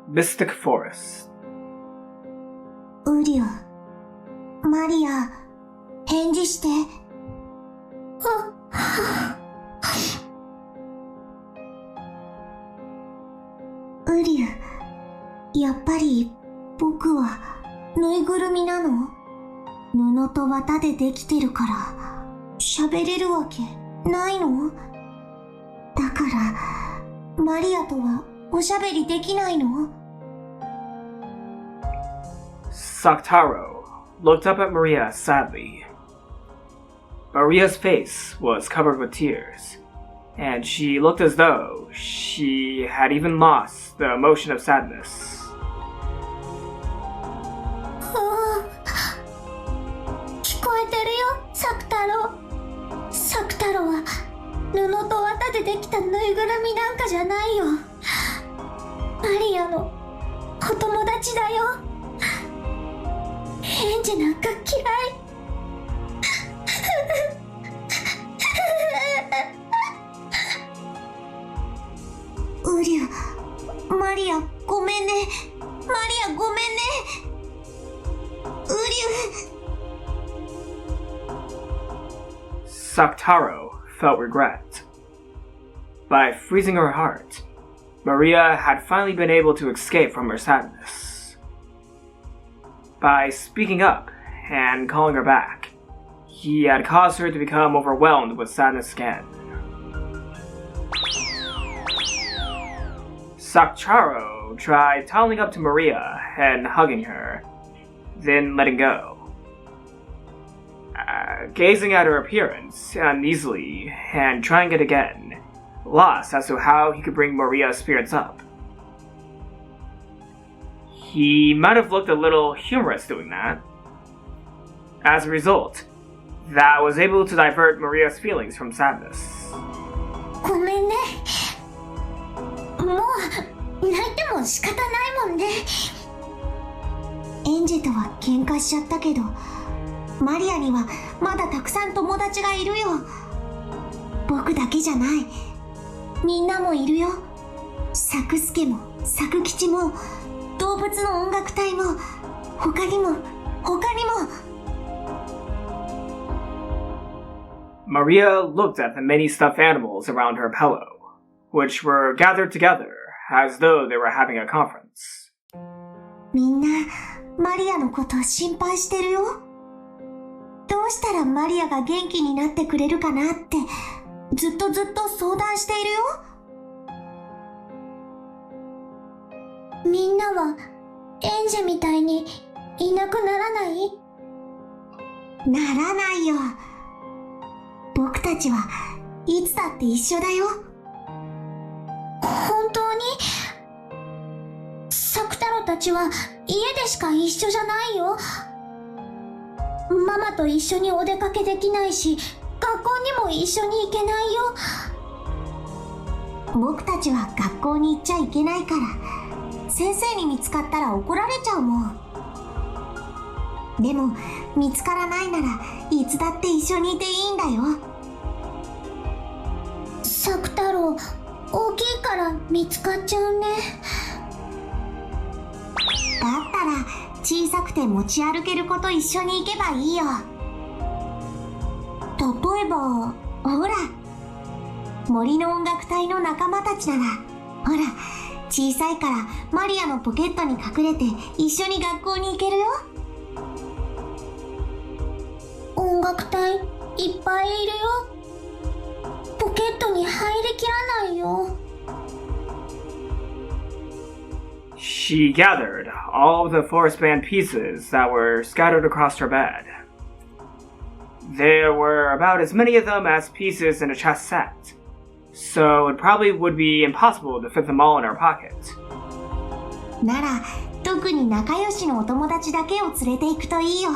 Mystic Forest. ウリュウ、マリア、返事して。ウリュウ、やっぱり僕はぬいぐるみなの？布と綿でできてるから喋れるわけないの？だからマリアとはおしゃべりできないの？ Sakutaro looked up at Maria sadly. Maria's face was covered with tears, and she looked as though she had even lost the emotion of sadness. 聞こえてるよ、サクタロ。サクタロは布と綿でできたぬいぐるみなんかじゃないよ。マリアのお友達だよ。返事なんか嫌い。ウリュウ、マリアごめんね。マリアごめんね。ウリュウ。Sakutaro felt regret. By freezing her heart, Maria had finally been able to escape from her sadness. By speaking up and calling her back, he had caused her to become overwhelmed with sadness again. Sakutaro tried toddling up to Maria and hugging her, then letting go. Gazing at her appearance uneasily and trying it again, lost as to how he could bring Maria's spirits up. He might have looked a little humorous doing that. As a result, that was able to divert Maria's feelings from sadness. ごめんね。もう泣いても仕方ないもんね。エンジェとは喧嘩しちゃったけど、マリアにはまだたくさん友達がいるよ。僕だけじゃない。みんなもいるよ。サクスケもサク吉も動物の音楽隊も他にも。Maria looked at the many stuffed animals around her pillow, which were gathered together as though they were having a conference. みんなマリアのこと心配してるよ。どうしたらマリアが元気になってくれるかなってずっと相談しているよ。みんなはエンジェみたいにいなくならない？ならないよ。僕たちはいつだって一緒だよ。本当に？サクタロたちは家でしか一緒じゃないよ。ママと一緒にお出かけできないし、学校にも一緒に行けないよ。僕たちは学校に行っちゃいけないから、先生に見つかったら怒られちゃうもん。でも見つからないならいつだって一緒にいていいんだよ。サク太郎、大きいから見つかっちゃうね。だったら小さくて持ち歩ける子と一緒に行けばいいよ。例えばほら、森の音楽隊の仲間たちなら、ほら小さいからマリアのポケットに隠れて一緒に学校に行けるよ。音楽隊いっぱいいるよ。ポケットに入りきらないよ。She gathered all of the forest band pieces that were scattered across her bed. There were about as many of them as pieces in a chest set, so it probably would be impossible to fit them all in her pocket. なら特に仲良しのお友達だけを連れて行くといいよ。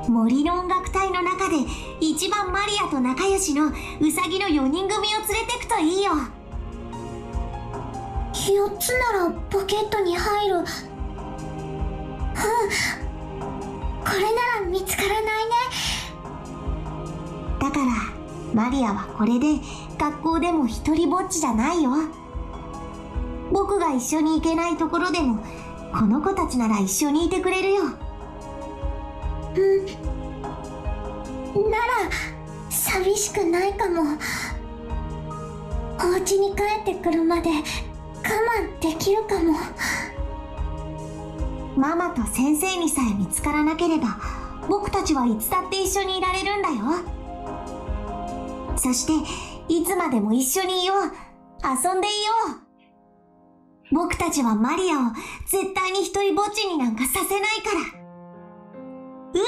森の音楽隊の中で一番マリアと仲良しのウサギの4人組を連れて行くといいよ。4つならポケットに入る。うん、これなら見つからないね。だからマリアはこれで学校でも一人ぼっちじゃないよ。僕が一緒に行けないところでもこの子たちなら一緒にいてくれるよ。なら寂しくないかも。お家に帰ってくるまで我慢できるかも。ママと先生にさえ見つからなければ僕たちはいつだって一緒にいられるんだよ。そしていつまでも一緒にいよう。遊んでいよう。僕たちはマリアを絶対に一人ぼっちになんかさせないから。うりゃ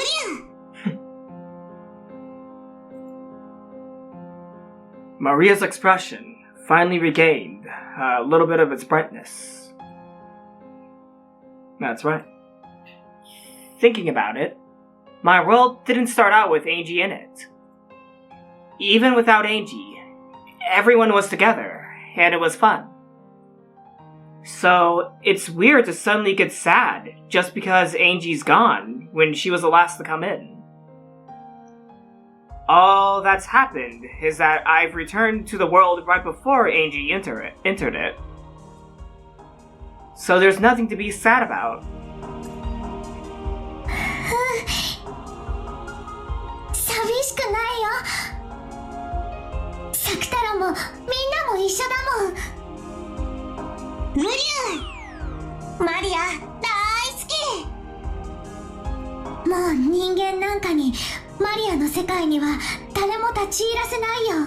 Maria's expression finally regained a little bit of its brightness. That's right. Thinking about it, my world didn't start out with Angie in it. Even without Angie, everyone was together, and it was fun. So, it's weird to suddenly get sad just because Angie's gone when she was the last to come in. All that's happened is that I've returned to the world right before Angie entered it. So there's nothing to be sad about. 寂しくないよ。サクタロもみんなも一緒だもん。うりゅう、マリア大好き。もう人間なんかにマリアの世界には誰も立ち入らせないよ。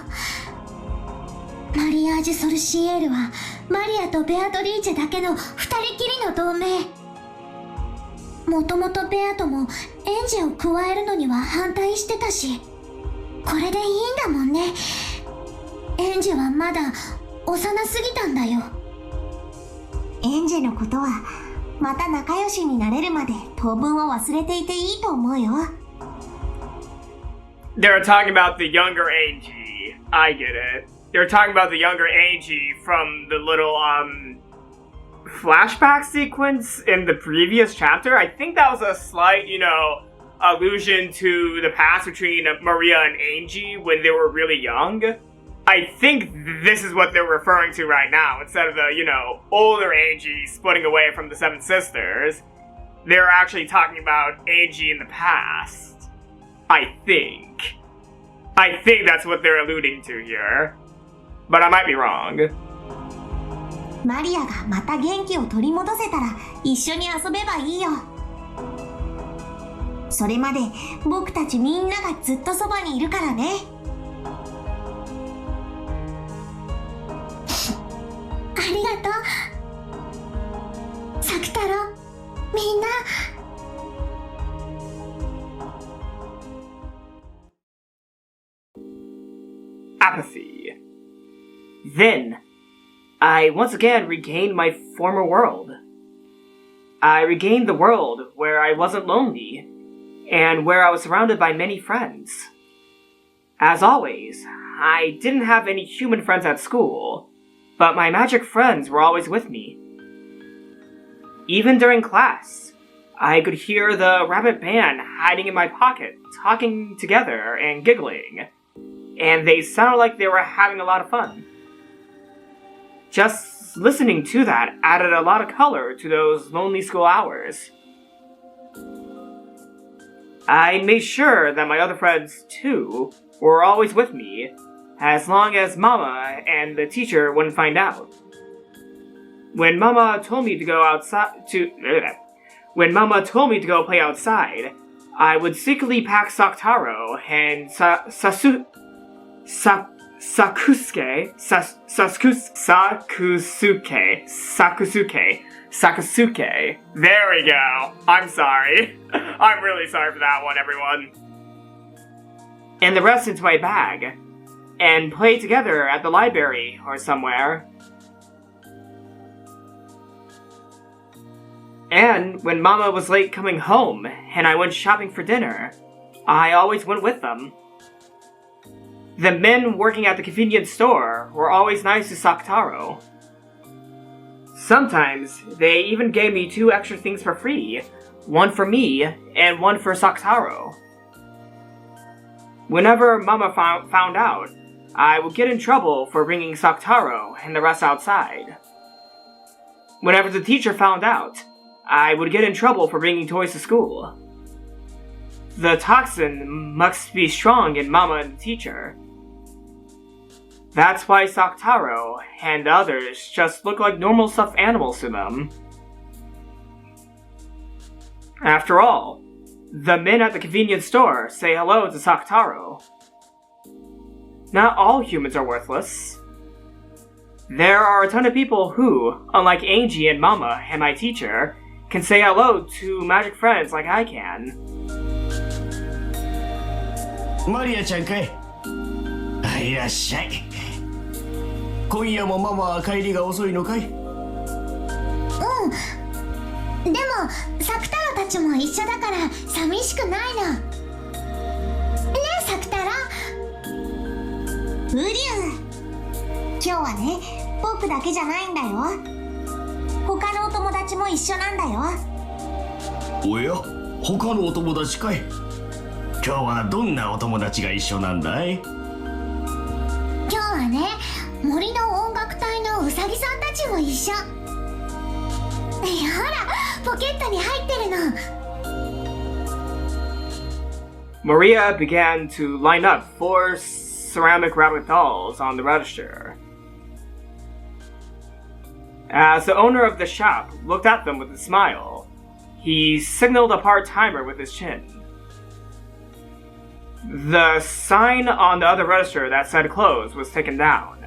マリアージュ・ソルシエールはマリアとベアトリーチェだけの二人きりの同盟。もともとベアともエンジェを加えるのには反対してたし、これでいいんだもんね。エンジェはまだ幼すぎたんだよ。エンジェのことはまた仲良しになれるまで当分は忘れていていいと思うよ。They're talking about the younger Angie. I get it. They're talking about the younger Angie from the little, flashback sequence in the previous chapter. I think that was a slight, allusion to the past between Maria and Angie when they were really young. I think this is what they're referring to right now. Instead of the, older Angie splitting away from the Seven Sisters, they're actually talking about Angie in the past. I think that's what they're alluding to here. But I might be wrong. マリアがまた元気を取り戻せたら一緒に遊べばいいよ。それまで僕たちみんながずっとそばにいるからね。ありがとう。サクタロ、みんな。Apathy. Then, I once again regained my former world. I regained the world where I wasn't lonely, and where I was surrounded by many friends. As always, I didn't have any human friends at school, but my magic friends were always with me. Even during class, I could hear the rabbit band hiding in my pocket, talking together and giggling, and they sounded like they were having a lot of fun. Just listening to that added a lot of color to those lonely school hours. I made sure that my other friends, too, were always with me, as long as Mama and the teacher wouldn't find out. When Mama told me to go play outside, I would secretly pack Sakutaro and Sakusuke. There we go. I'm sorry. I'm really sorry for that one, everyone. And the rest into my bag, and play together at the library or somewhere. And when Mama was late coming home and I went shopping for dinner, I always went with them. The men working at the convenience store were always nice to Sakutaro. Sometimes they even gave me 2 extra things for free, one for me and one for Sakutaro. Whenever Mama found out, I would get in trouble for bringing Sakutaro and the rest outside. Whenever the teacher found out, I would get in trouble for bringing toys to school. The toxin must be strong in Mama and the teacher. That's why Sakutaro and others just look like normal stuffed animals to them. After all, the men at the convenience store say hello to Sakutaro. Not all humans are worthless. There are a ton of people who, unlike Angie and Mama and my teacher, can say hello to magic friends like I can. マリアちゃんかい。いらっしゃい。今夜もママは帰りが遅いのかい？でもサクタロたちも一緒だから寂しくないの。ねえサクタロ。ウリュウ。今日はね、僕だけじゃないんだよ。他のお友達も一緒なんだよ。おや、他のお友達かい。今日はどんなお友達が一緒なんだい？今日はね、森の音楽隊のウサギさんたちも一緒。ほら、ポケットに入ってるの。Maria began to line up 4 ceramic rabbit dolls on the register. As the owner of the shop looked at them with a smile, he signaled a part-timer with his chin. The sign on the other register that said close was taken down,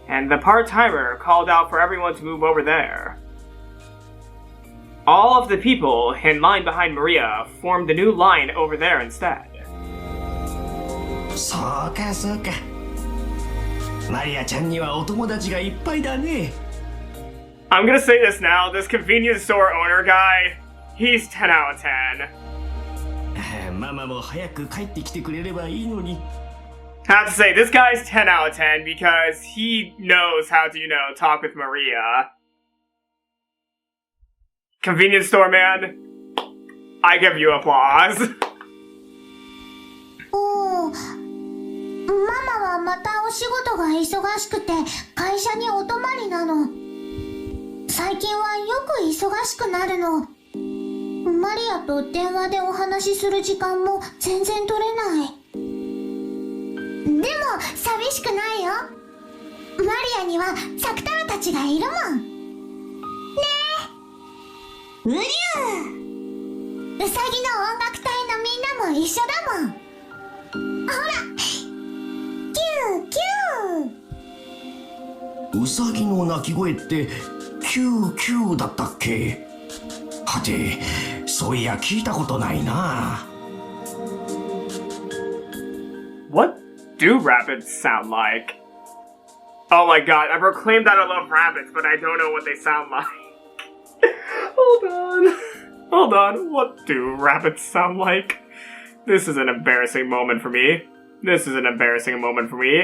and the part-timer called out for everyone to move over there. All of the people in line behind Maria formed a new line over there instead. そうかそうか。マリアちゃんにはお友達がいっぱいだね。I'm gonna say this now, this convenience store owner guy, he's 10 out of 10. ママも早く帰ってきてくれればいいのに。I have to say, this guy's 10 out of 10 because he knows how to, talk with Maria. Convenience store man, I give you applause. おー、ママはまたお仕事が忙しくて会社にお泊まりなの。最近はよく忙しくなるの。マリアと電話でお話しする時間も全然取れない。でも寂しくないよ。マリアにはサクタロたちがいるもん。ねえ、ウリュウ。ウサギの音楽隊のみんなも一緒だもん。ほら、キューキュー。ウサギの鳴き声ってキューキューだったっけ？はて、そういや聞いたことないな。What do rabbits sound like? Oh my god, I proclaimed that I love rabbits, but I don't know what they sound like. Hold on, what do rabbits sound like? This is an embarrassing moment for me.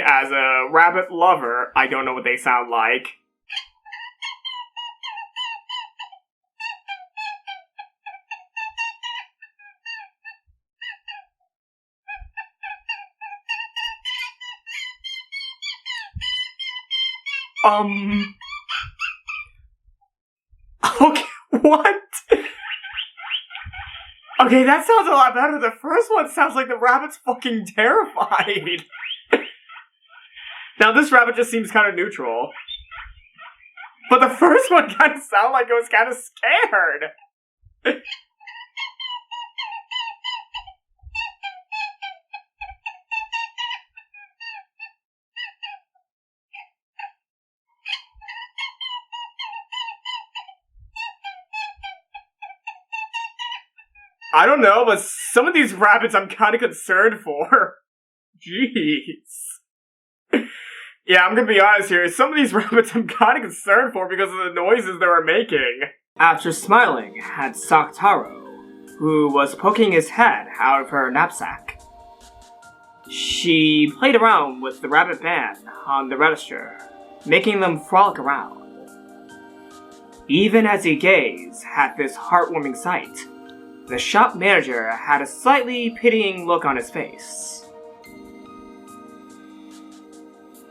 As a rabbit lover, I don't know what they sound like. Okay, what? Okay, that sounds a lot better. The first one sounds like the rabbit's fucking terrified. Now this rabbit just seems kind of neutral. But the first one kind of sounded like it was kind of scared. I don't know, but some of these rabbits I'm kind of concerned for. Jeez. Yeah, I'm gonna be honest here. Some of these rabbits I'm kind of concerned for because of the noises they were making. After smiling at Sakutaro, who was poking his head out of her knapsack, she played around with the rabbit band on the register, making them frolic around. Even as he gazed at this heartwarming sight, the shop manager had a slightly pitying look on his face.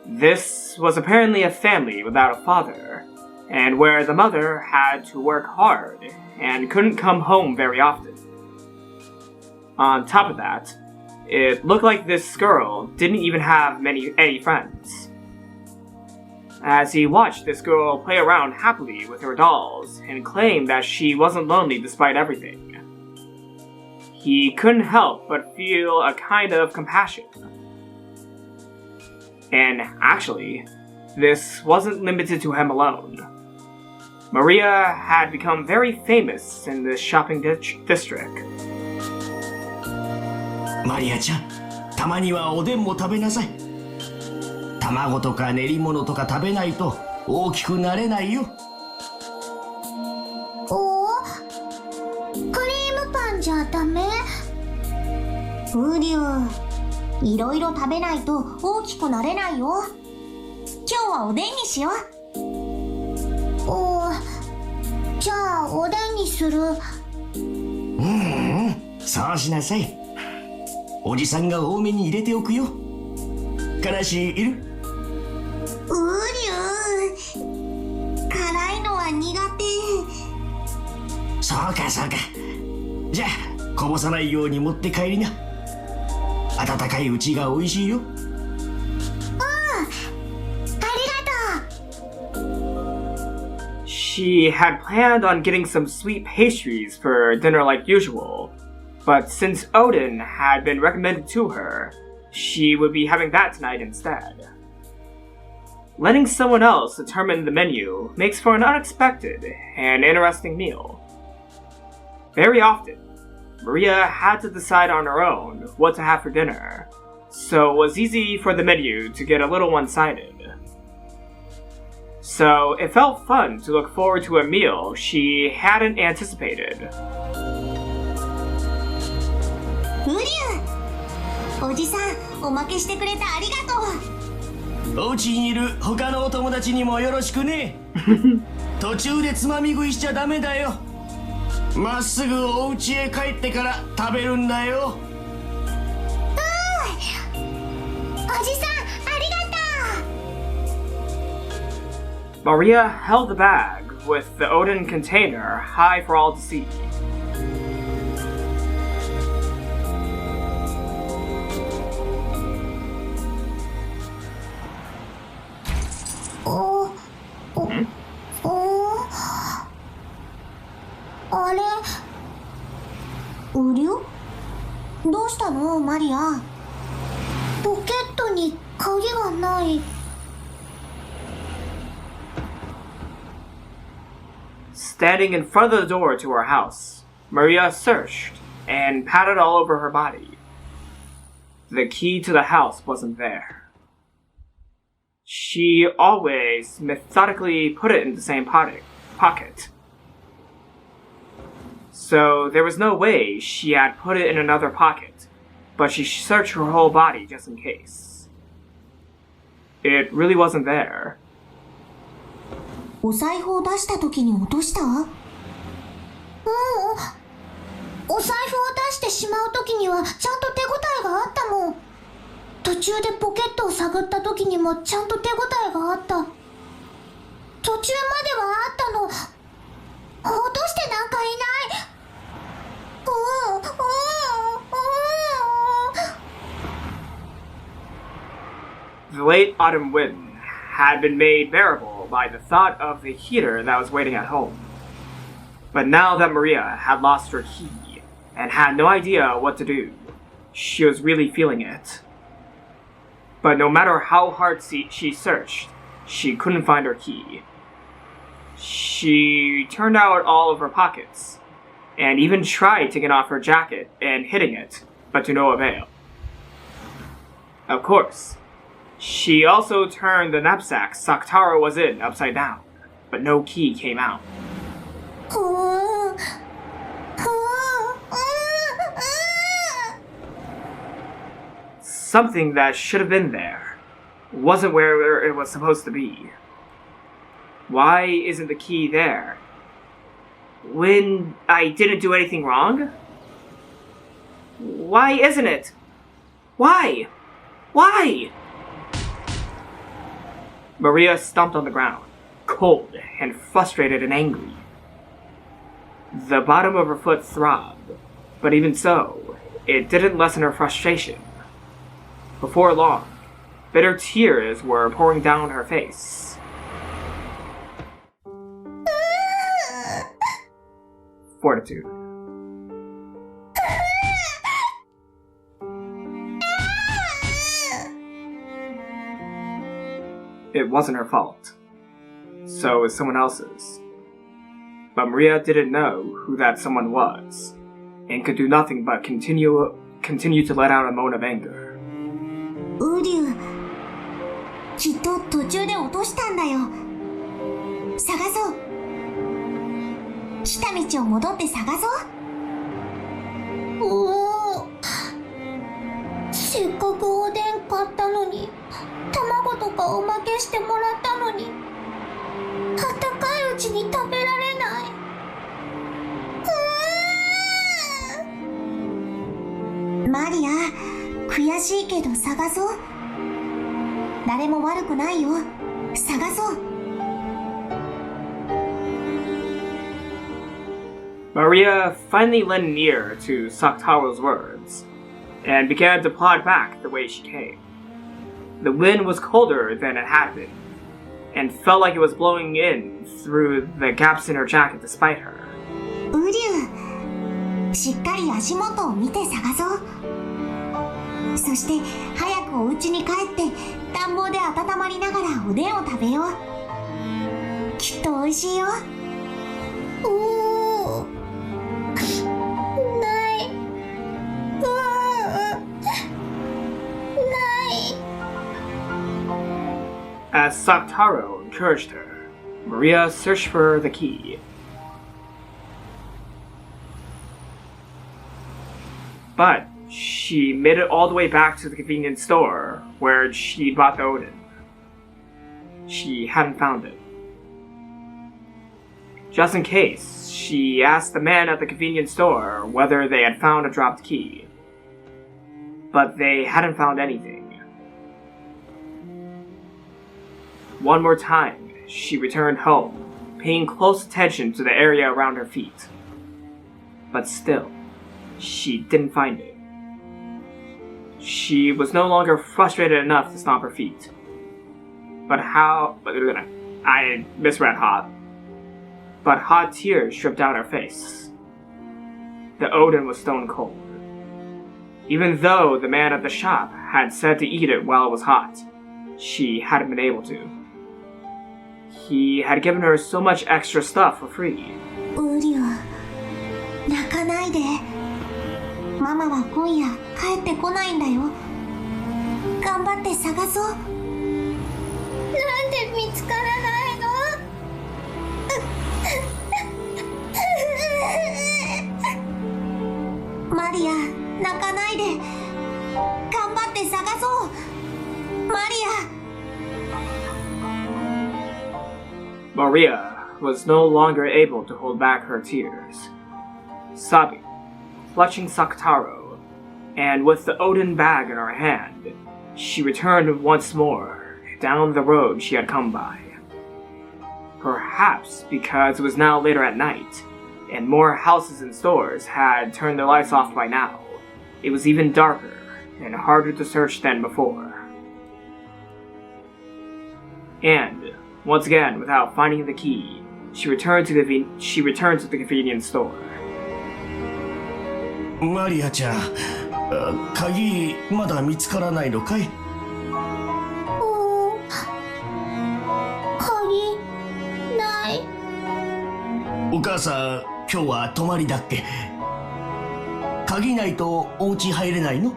This was apparently a family without a father, and where the mother had to work hard and couldn't come home very often. On top of that, it looked like this girl didn't even have any friends. As he watched this girl play around happily with her dolls and claim that she wasn't lonely despite everything, he couldn't help but feel a kind of compassion. And actually, this wasn't limited to him alone. Maria had become very famous in this shopping district. マリアちゃん、たまにはおでんも食べなさい。卵とか練り物とか食べないと大きくなれないよ。おお、クリームパンじゃダメ？ウリュウ、いろいろ食べないと大きくなれないよ。今日はおでんにしよう。おー、じゃあおでんにする。そうしなさい。おじさんが多めに入れておくよ。からしいる？ウリュウ、辛いのは苦手。そうかそうか。じゃあこぼさないように持って帰りな。温かいうちが美味しいよ。She had planned on getting some sweet pastries for dinner like usual, but since Odin had been recommended to her, she would be having that tonight instead. Letting someone else determine the menu makes for an unexpected and interesting meal. Very often, Maria had to decide on her own what to have for dinner, so it was easy for the menu to get a little one-sided. So it felt fun to look forward to a meal she hadn't anticipated. ウリュウ、おじさん、おまけしてくれてありがとう。お家にいる他のお友達にもよろしくね。途中でつまみ食いしちゃダメだよ。まっすぐお家へ帰ってから食べるんだよ。おじさん、ありがとう。Maria held the bag with the Odin container high for all to see.あれ、ウリュ？どうしたの、マリア？ポケットに鍵がない。Standing in front of the door to her house, Maria searched and patted all over her body. The key to the house wasn't there. She always methodically put it in the same pocket. So there was no way she had put it in another pocket, but she searched her whole body just in case. It really wasn't there. お財布を出した時に落とした？お財布を出してしまう時にはちゃんと手応えがあったもん。途中でポケットを探った時にもちゃんと手応えがあった。途中まではあったの。落としてなんかいない。The late autumn wind had been made bearable by the thought of the heater that was waiting at home. But now that Maria had lost her key and had no idea what to do, she was really feeling it. But no matter how hard she searched, she couldn't find her key. She turned out all of her pockets, and even tried taking off her jacket and hitting it, but to no avail. Of course, she also turned the knapsack Sakutaro was in upside down, but no key came out. Something that should have been there wasn't where it was supposed to be. Why isn't the key there? When I didn't do anything wrong? Why isn't it? Why? Why? Maria stomped on the ground. cold and frustrated and angry. The bottom of her foot throbbed, but even so, it didn't lessen her frustration. Before long, bitter tears were pouring down her face. Fortitude. It wasn't her fault. So it was someone else's. But Maria didn't know who that someone was, and could do nothing but continue to let out a moan of anger. ウリュウ、きっと途中で落としたんだよ。探そう。来た道を戻って探そう。おお、せっかくおでん買ったのに、卵とかおまけしてもらったのに、あったかいうちに食べられない。マリア、悔しいけど探そう。誰も悪くないよ。探そう。Maria finally lent an ear to Sakutaro's words, and began to plod back the way she came. The wind was colder than it had been, and felt like it was blowing in through the gaps in her jacket despite her. ウリュウ、しっかり足元を見て探そう。そして早くお家に帰って暖房で温まりながらおでんを食べよう。きっと美味しいよ。おお、ない。ない。As Sakutaro encouraged her, Maria searched for the key. But she made it all the way back to the convenience store where she bought the Odin. She hadn't found it. Just in case, she asked the man at the convenience store whether they had found a dropped key. But they hadn't found anything. One more time, she returned home, paying close attention to the area around her feet. But still, she didn't find it. She was no longer frustrated enough to stomp her feet. I misread hot. But hot tears dripped down her face. The Odin was stone cold. Even though the man at the shop had said to eat it while it was hot, she hadn't been able to. He had given her so much extra stuff for free. ウリュウ、泣かないで。ママは今夜帰ってこないんだよ。頑張って探そう。なんで見つからないの？マリア、泣かないで。頑張って探そう。マリア。Maria was no longer able to hold back her tears. Sobbing, clutching Sakutaro, and with the Odin bag in her hand, she returned once more down the road she had come by. Perhaps because it was now later at night, and more houses and stores had turned their lights off by now, it was even darker and harder to search than before. And, once again, without finding the key, she returned to the convenience store. マリアちゃん、鍵まだ見つからないのかい？鍵ない。お母さん、今日は泊まりだっけ？鍵ないとお家入れないの？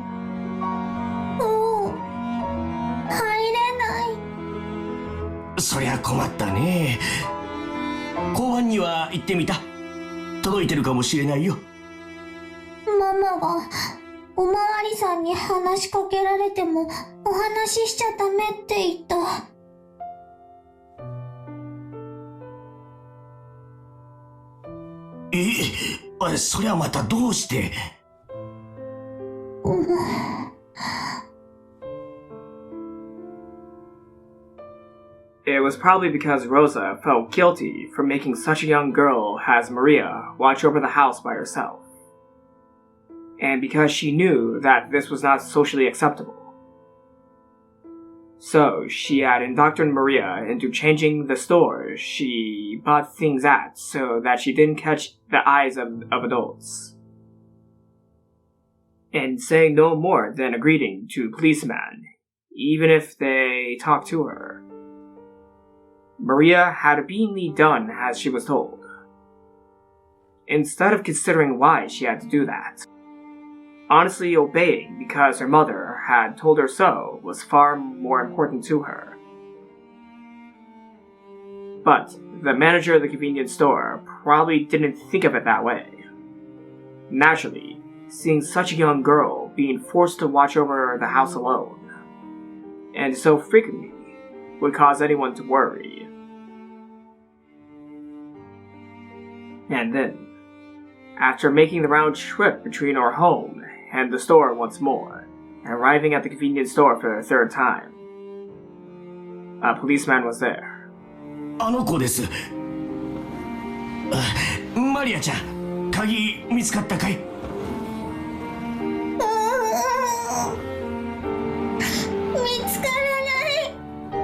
入れない。そりゃ困ったね。交番には行ってみた。届いてるかもしれないよ。ママがおまわりさんに話しかけられてもお話ししちゃダメって言った。そりゃまたどうして？ it was probably because Rosa felt guilty for making such a young girl as Maria watch over the house by herself, and because she knew that this was not socially acceptable. So she had indoctrinated Maria into changing the store she bought things at so that she didn't catch the eyes of adults, and saying no more than a greeting to the policeman, even if they talked to her. Maria had obediently done as she was told, instead of considering why she had to do that. Honestly obeying because her mother had told her so was far more important to her. But the manager of the convenience store probably didn't think of it that way. Naturally, seeing such a young girl being forced to watch over the house alone, and so frequently, would cause anyone to worry. And then, after making the round trip between our home and the store once more, arriving at the convenience store for the third time, a policeman was there. あの子です。マリアちゃん、鍵見つかったかい？見つからな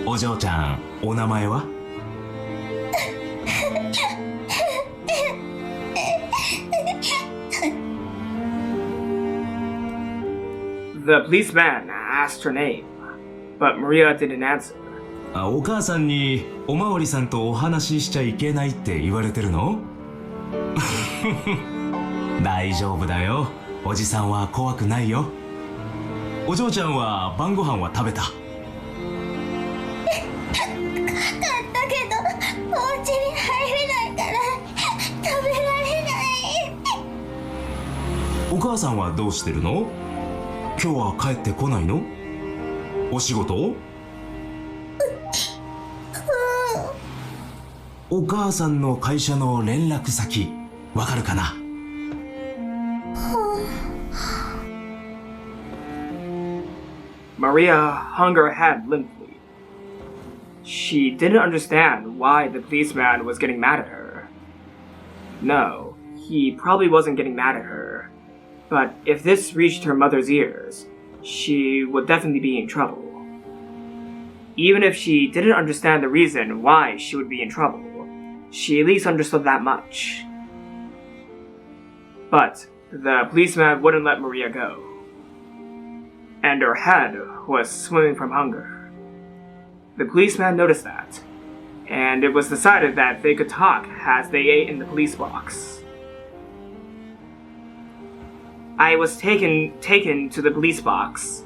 い。お嬢ちゃん、お名前は？ The policeman asked her name, but Maria didn't answer. お母さんにおまわりさんとお話ししちゃいけないって言われてるの？大丈夫だよ。おじさんは怖くないよ。お嬢ちゃんは晩ご飯は食べた？買ったけど、お家に入れないから食べられない。お母さんはどうしてるの？今日は帰ってこないの？お仕事？お母さんの会社の連絡先、わかるかな？ Maria hung her head limply. She didn't understand why the policeman was getting mad at her. No, he probably wasn't getting mad at her. But if this reached her mother's ears, she would definitely be in trouble. Even if she didn't understand the reason why she would be in trouble, she at least understood that much. But the policeman wouldn't let Maria go, and her head was swimming from hunger. The policeman noticed that, and it was decided that they could talk as they ate in the police box. I was taken to the police box.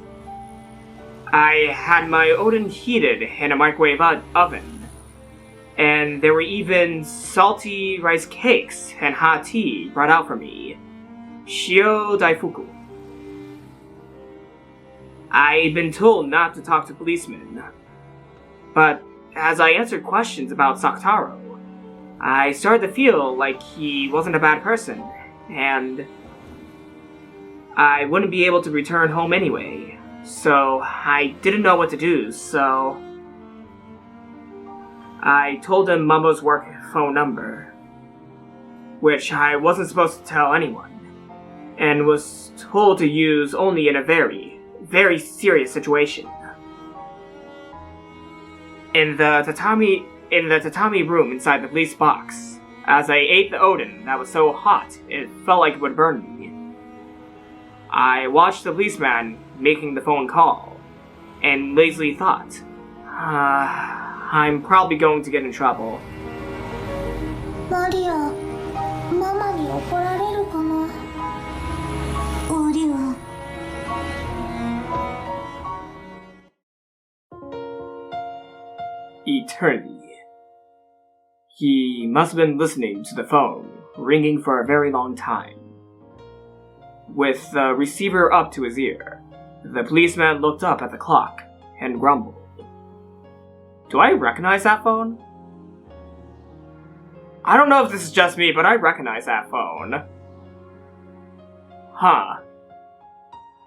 I had my oden heated in a microwave oven, and there were even salty rice cakes and hot tea brought out for me. Shio daifuku. I'd been told not to talk to policemen, but as I answered questions about Sakutaro, I started to feel like he wasn't a bad person, and I wouldn't be able to return home anyway, so I didn't know what to do, so I told him Mambo's work phone number, which I wasn't supposed to tell anyone, and was told to use only in a very, very serious situation. In the tatami room inside the police box, as I ate the oden that was so hot it felt like it would burn me, I watched the policeman making the phone call, and lazily thought, I'm probably going to get in trouble. Maria, Mamaに怒られるかな？Maria. Eternity. He must have been listening to the phone, ringing for a very long time. With the receiver up to his ear, the policeman looked up at the clock and grumbled. Do I recognize that phone? I don't know if this is just me, but I recognize that phone. Huh.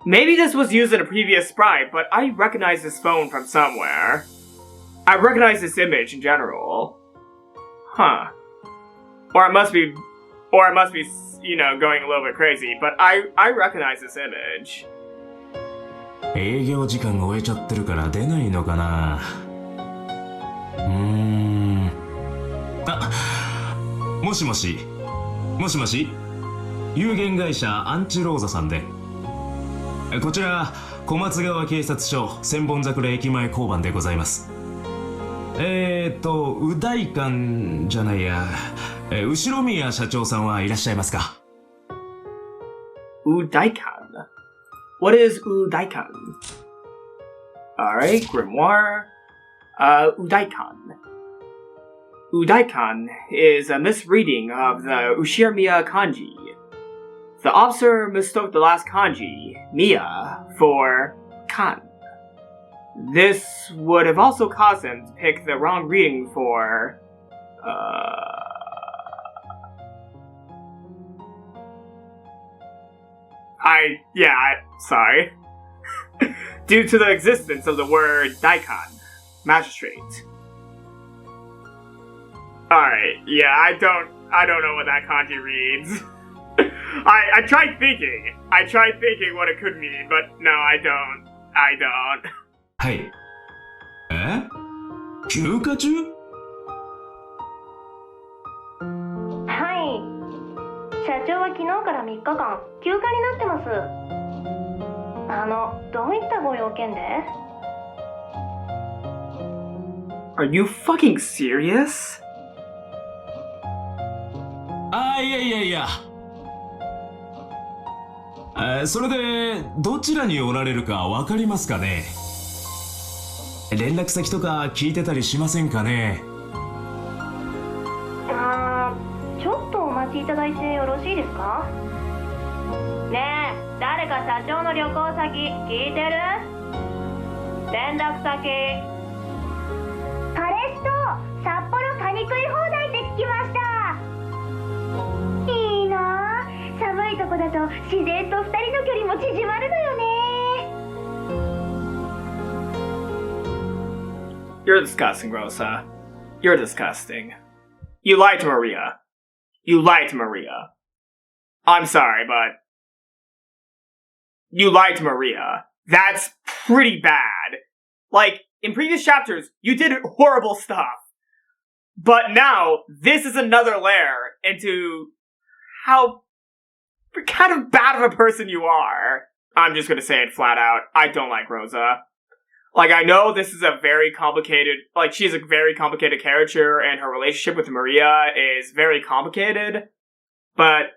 Maybe this was used in a previous sprite, but I recognize this phone from somewhere. I recognize this image in general. Huh. Or I must be, you know, going a little bit crazy, but I recognize this image. 営業時間が終えちゃってるから出ないのかな。あ、もしもし有限会社アンチローザさんで、こちら小松川警察署千本桜駅前交番でございます。う大館じゃないや、後宮社長さんはいらっしゃいますか。う大館? What is Udaikan? Alright, Grimoire. Udaikan. Udaikan is a misreading of the Ushirmiya kanji. The officer mistook the last kanji, Miya, for kan. This would have also caused him to pick the wrong reading for, sorry. Due to the existence of the word daikon, magistrate. Alright, yeah, I don't know what that kanji reads. I tried thinking what it could mean, but no, I don't. はい。休暇中？はい。社長は昨日から3日間休暇になってます。どういったご用件で？ Are you fucking serious? いや。それでどちらにおられるかわかりますかね。連絡先とか聞いてたりしませんかね。ちょっとお待ちいただいてよろしいですか。ねえ、誰か社長の旅行先聞いてる？連絡先。彼氏と札幌カニ食い放題って聞きました。いいなあ、寒いとこだと自然と2人の距離も縮まるのよね。You're disgusting, Rosa. You're disgusting. You lied to Maria. I'm sorry, but you lied to Maria. That's pretty bad. Like, in previous chapters, you did horrible stuff. But now, this is another layer into how kind of bad of a person you are. I'm just gonna say it flat out. I don't like Rosa. Like, I know this is a very complicated, like, she's a very complicated character, and her relationship with Maria is very complicated, but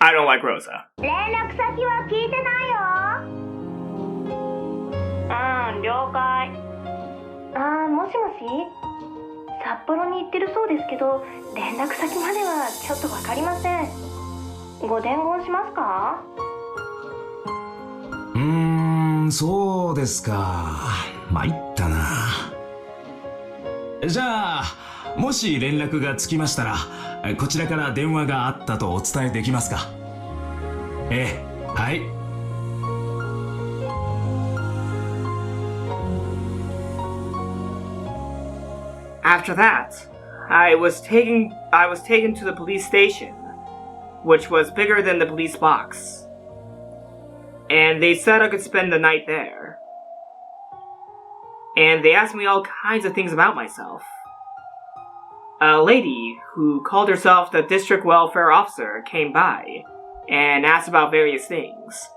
I don't like Rosa. 連絡先は聞いてないよ。了解。もしもし？札幌に行ってるそうですけど、連絡先まではちょっとわかりません。ご伝言しますか？そうですか。参ったな。じゃあ、もし連絡がつきましたら、こちらから電話があったとお伝えできますか？はい。After that, I was taken to the police station, which was bigger than the police box. And they said I could spend the night there. And they asked me all kinds of things about myself. A lady who called herself the district welfare officer came by and asked about various things.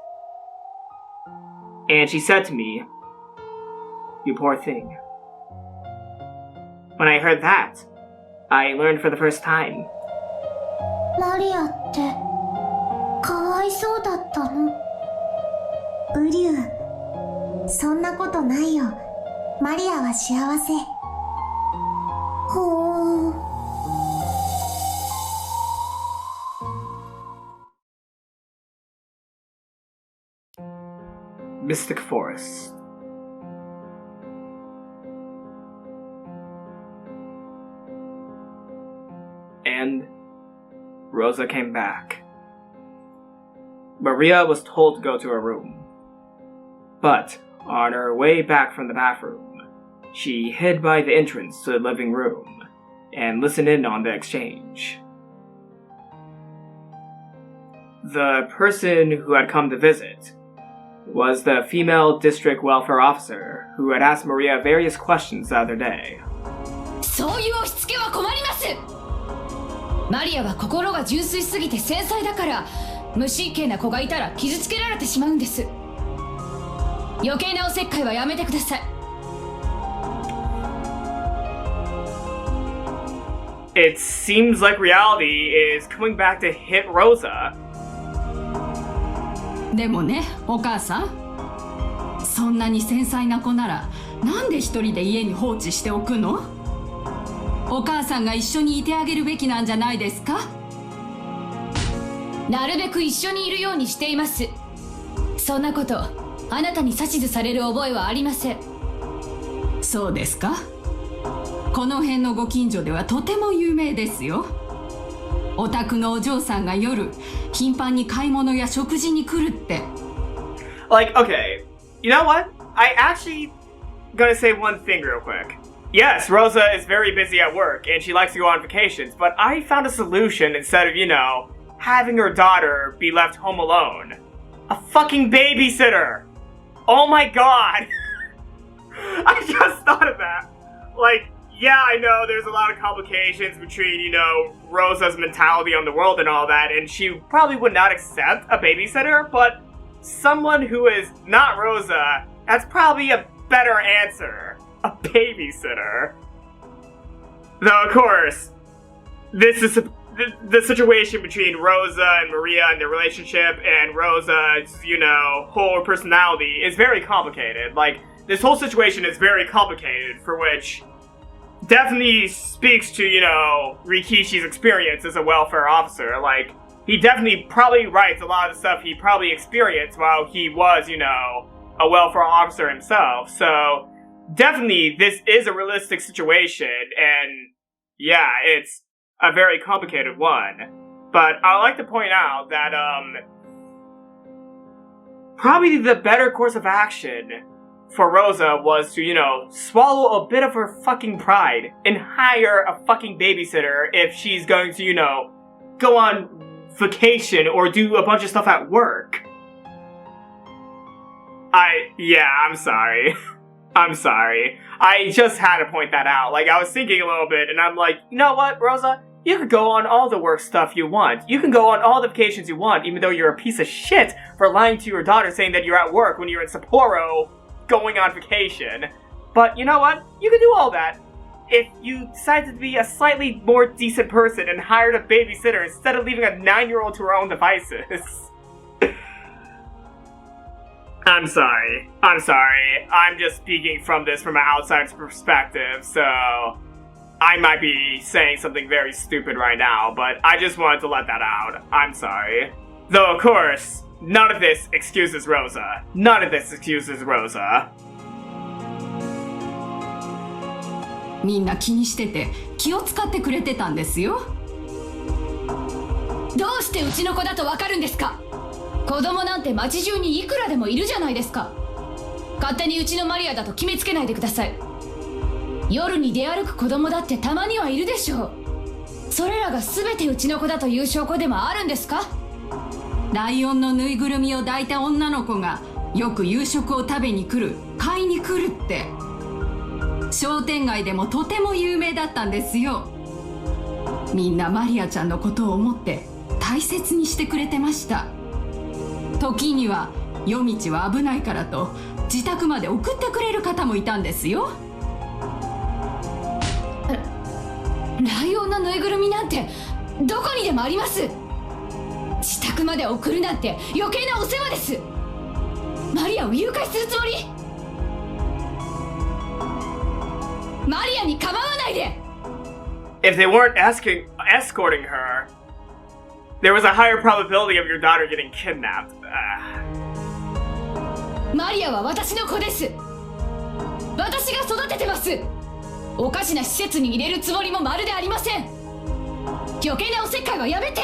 And she said to me, "You poor thing." When I heard that, I learned for the first time. マリアってかわいそうだったの？ウリュウ、そんなことないよ。マリアは幸せ。ほー。Mystic Forest. And Rosa came back. Maria was told to go to her room. But On her way back from the bathroom, she hid by the entrance to the living room and listened in on the exchange. The person who had come to visit was the female district welfare officer who had asked Maria various questions the other day. そういう押し付けは困ります。マリアは心が純粋すぎて繊細だから、無神経な子がいたら傷つけられてしまうんです。余計なおせっかいはやめてください。It seems like reality is coming back to hit Rosa. でもね、お母さん、そんなに繊細な子ならなんで一人で家に放置しておくの？お母さんが一緒にいてあげるべきなんじゃないですか？なるべく一緒にいるようにしています。そんなことあなたに指図される覚えはありません。そうですか？この辺のご近所ではとても有名ですよ。お宅のお嬢さんが夜頻繁に買い物や食事に来るって。Like, okay, you know what? I actually gonna say one thing real quick. Yes, Rosa is very busy at work and she likes to go on vacations, but I found a solution instead of, having her daughter be left home alone. A fucking babysitter! Oh my god! I just thought of that. Like, yeah, I know there's a lot of complications between, Rosa's mentality on the world and all that, and she probably would not accept a babysitter, but someone who is not Rosa, that's probably a better answer. A babysitter. Though, of course, this is the situation between Rosa and Maria and their relationship and Rosa's, whole personality is very complicated. Like, this whole situation is very complicated, for which definitely speaks to, Rikishi's experience as a welfare officer. Like, he definitely probably writes a lot of the stuff he probably experienced while he was, a welfare officer himself. So, definitely, this is a realistic situation, and yeah, it's a very complicated one. But I'd like to point out that, probably the better course of action for Rosa was to, swallow a bit of her fucking pride and hire a fucking babysitter if she's going to, go on vacation or do a bunch of stuff at work. I'm sorry. I'm sorry. I just had to point that out. Like, I was thinking a little bit, and I'm like, you know what, Rosa? You could go on all the work stuff you want. You can go on all the vacations you want, even though you're a piece of shit for lying to your daughter saying that you're at work when you're in Sapporo going on vacation. But you know what? You can do all that if you decided to be a slightly more decent person and hired a babysitter instead of leaving a 9-year-old to her own devices. I'm sorry. I'm just speaking from an outsider's perspective, so I might be saying something very stupid right now, but I just wanted to let that out. I'm sorry. Though, of course, none of this excuses Rosa. None of this excuses Rosa. みんな気にしてて気を使ってくれてたんですよ。どうしてうちの子だとわかるんですか？子供なんて街中にいくらでもいるじゃないですか。勝手にうちのマリアだと決めつけないでください。夜に出歩く子供だってたまにはいるでしょう。それらが全てうちの子だという証拠でもあるんですか？ライオンのぬいぐるみを抱いた女の子がよく夕食を食べに来る、買いに来るって。商店街でもとても有名だったんですよ。みんなマリアちゃんのことを思って大切にしてくれてました。時には夜道は危ないからと自宅まで送ってくれる方もいたんですよ。ライオンのぬいぐるみなんてどこにでもあります。自宅まで送るなんて余計なお世話です。マリアを誘拐するつもり？マリアに構わないで。 If they weren't escorting her, there was a higher probability of your daughter getting kidnapped. マリアは私の子です。私が育ててます。おかしな施設に入れるつもりもまるでありません。余計なおせっかいはやめて。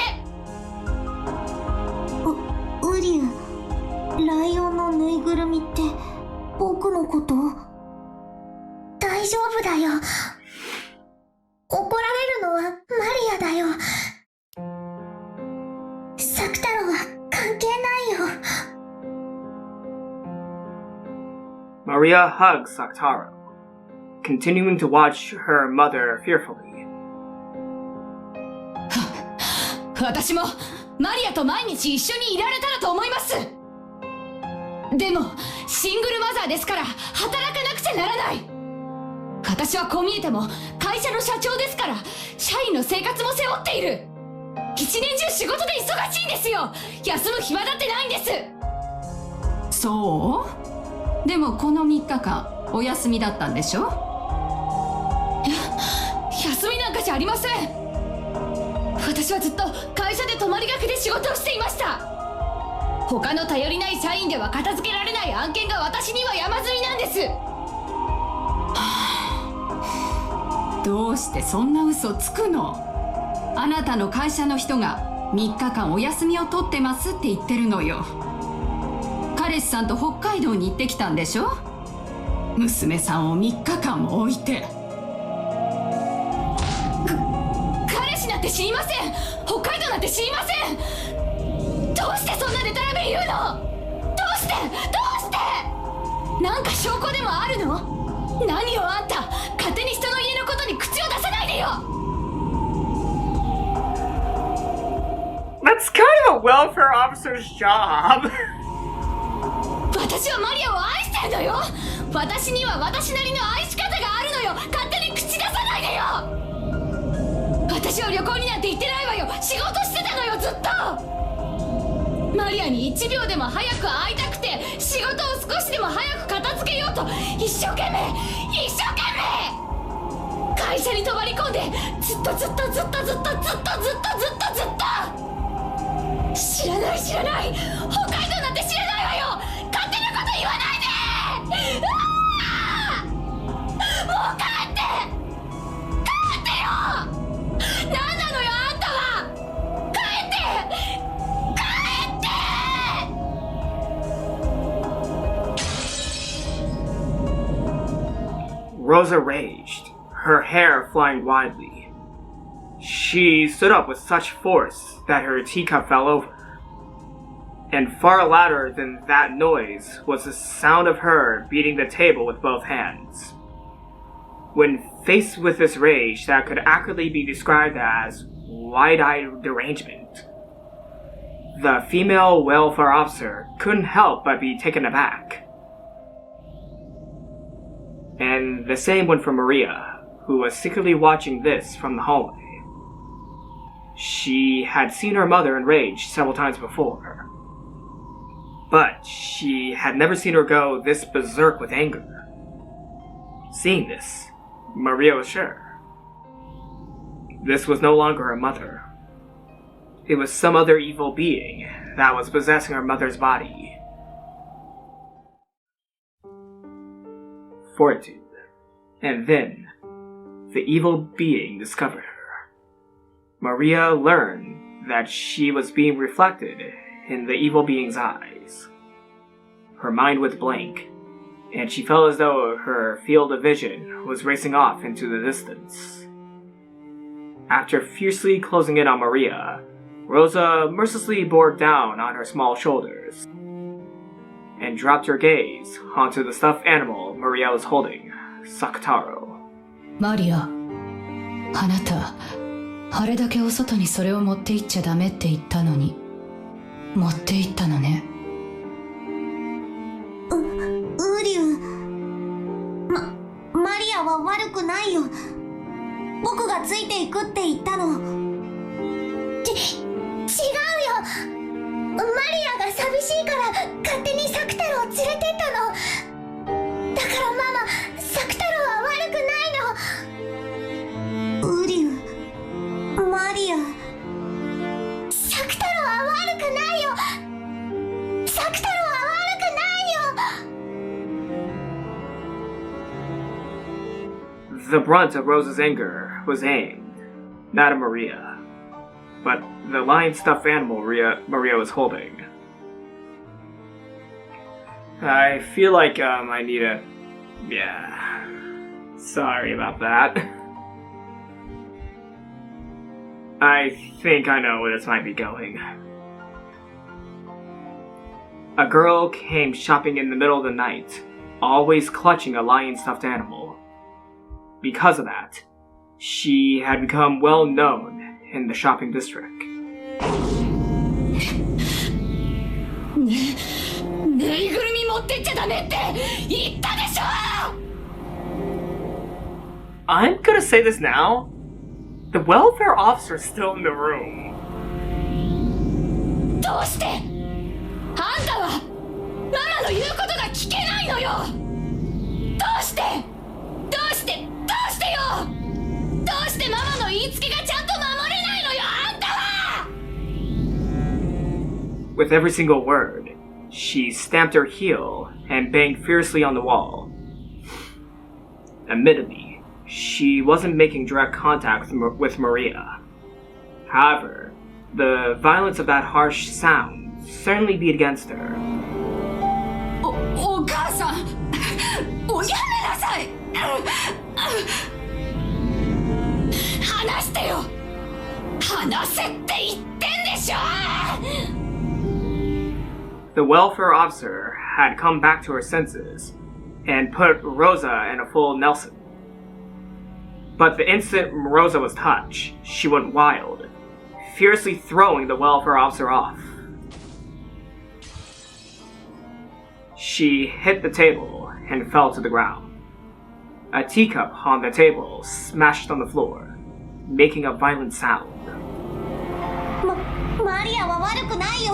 ウリュウ、ライオンのぬいぐるみって僕のこと？大丈夫だよ。怒られるのはマリアだよ。サクタロは関係ないよ。Maria hugs Sakutaro, continuing to watch her mother fearfully. 私もマリアと毎日一緒にいられたらと思います。でもシングルマザーですから働かなくちゃならない。私はこう見えても会社の社長ですから社員の生活も背負っている。一年中仕事で忙しいんですよ。休む暇だってないんです。そう？でもこの3日間お休みだったんでしょ？いや、休みなんかじゃありません。私はずっと会社で泊まりがけで仕事をしていました。他の頼りない社員では片付けられない案件が私には山積みなんです。どうしてそんな嘘つくの？あなたの会社の人が3日間お休みを取ってますって言ってるのよ。彼氏さんと北海道に行ってきたんでしょ？娘さんを3日間も置いて。彼氏なんて知りません。北海道なんて知りません。どうしてそんなデタラメ言うの？どうしてなんか証拠でもあるの？何よあんた、勝手に人の家のことに口を出さないでよ。 That's kind of a welfare officer's job. 私はマリアを愛してるのよ。私には私なりの愛し方があるのよ。勝手に口出さないでよ。私は旅行になんて行ってないわよ。仕事してたのよ、ずっと。マリアに1秒でも早く会いたくて、仕事を少しでも早く片付けようと一生懸命会社に泊まり込んで、ずっと知らない、北海道なんて知らないわよ。勝手なこと言わないで。もう帰ってよ。何なのよあんたは。帰ってRosa raged, her hair flying wildly. She stood up with such force that her teacup fell over. And far louder than that noise was the sound of her beating the table with both hands. When faced with this rage that could accurately be described as wide-eyed derangement, the female welfare officer couldn't help but be taken aback. And the same went for Maria, who was secretly watching this from the hallway. She had seen her mother enraged several times before, but she had never seen her go this berserk with anger. Seeing this, Maria was sure. This was no longer her mother. It was some other evil being that was possessing her mother's body. Fortitude. And then, the evil being discovered her. Maria learned that she was being reflected in the evil being's eyes. Her mind went blank, and she felt as though her field of vision was racing off into the distance. After fiercely closing in on Maria, Rosa mercilessly bore down on her small shoulders and dropped her gaze onto the stuffed animal Maria was holding, Sakutaro. マリア、あなた、あれだけお外にそれを持って行っちゃダメって言ったのに、持って行ったのね。ウリュウ、マリアは悪くないよ。僕がついていくって言ったの。違うよ。マリアが寂しいから勝手にサクタロを連れてったの。だからママ、サクタロは悪くないの。ウリュウ、マリア、サクタロは悪くないよ。サクタロは悪くないよ。The brunt of Rosa's anger was aimed, not at Maria, but the lion stuffed animal Maria was holding. I feel like I need a... Yeah. Sorry about that. I think I know where this might be going. A girl came shopping in the middle of the night, always clutching a lion stuffed animal. Because of that, she had become well known in the shopping district. ぬいぐるみ持ってっちゃダメって言ったでしょ I'm gonna say this now. The welfare officer's still in the room. どうしてあんたはママの言うことが聞けないのよどうしてよどうしてママの言いつけがちゃんと守れないのよあんたは With every single word, she stamped her heel and banged fiercely on the wall. Admittedly, she wasn't making direct contact with Maria. However, the violence of that harsh sound certainly beat against her. お母さんおやめなさい話してよ話せって言ってんでしょ The welfare officer had come back to her senses and put Rosa in a full Nelson. But the instant Rosa was touched, she went wild, fiercely throwing the welfare officer off. She hit the table and fell to the ground. A teacup on the table smashed on the floor, making a violent sound. マリアは悪くないよ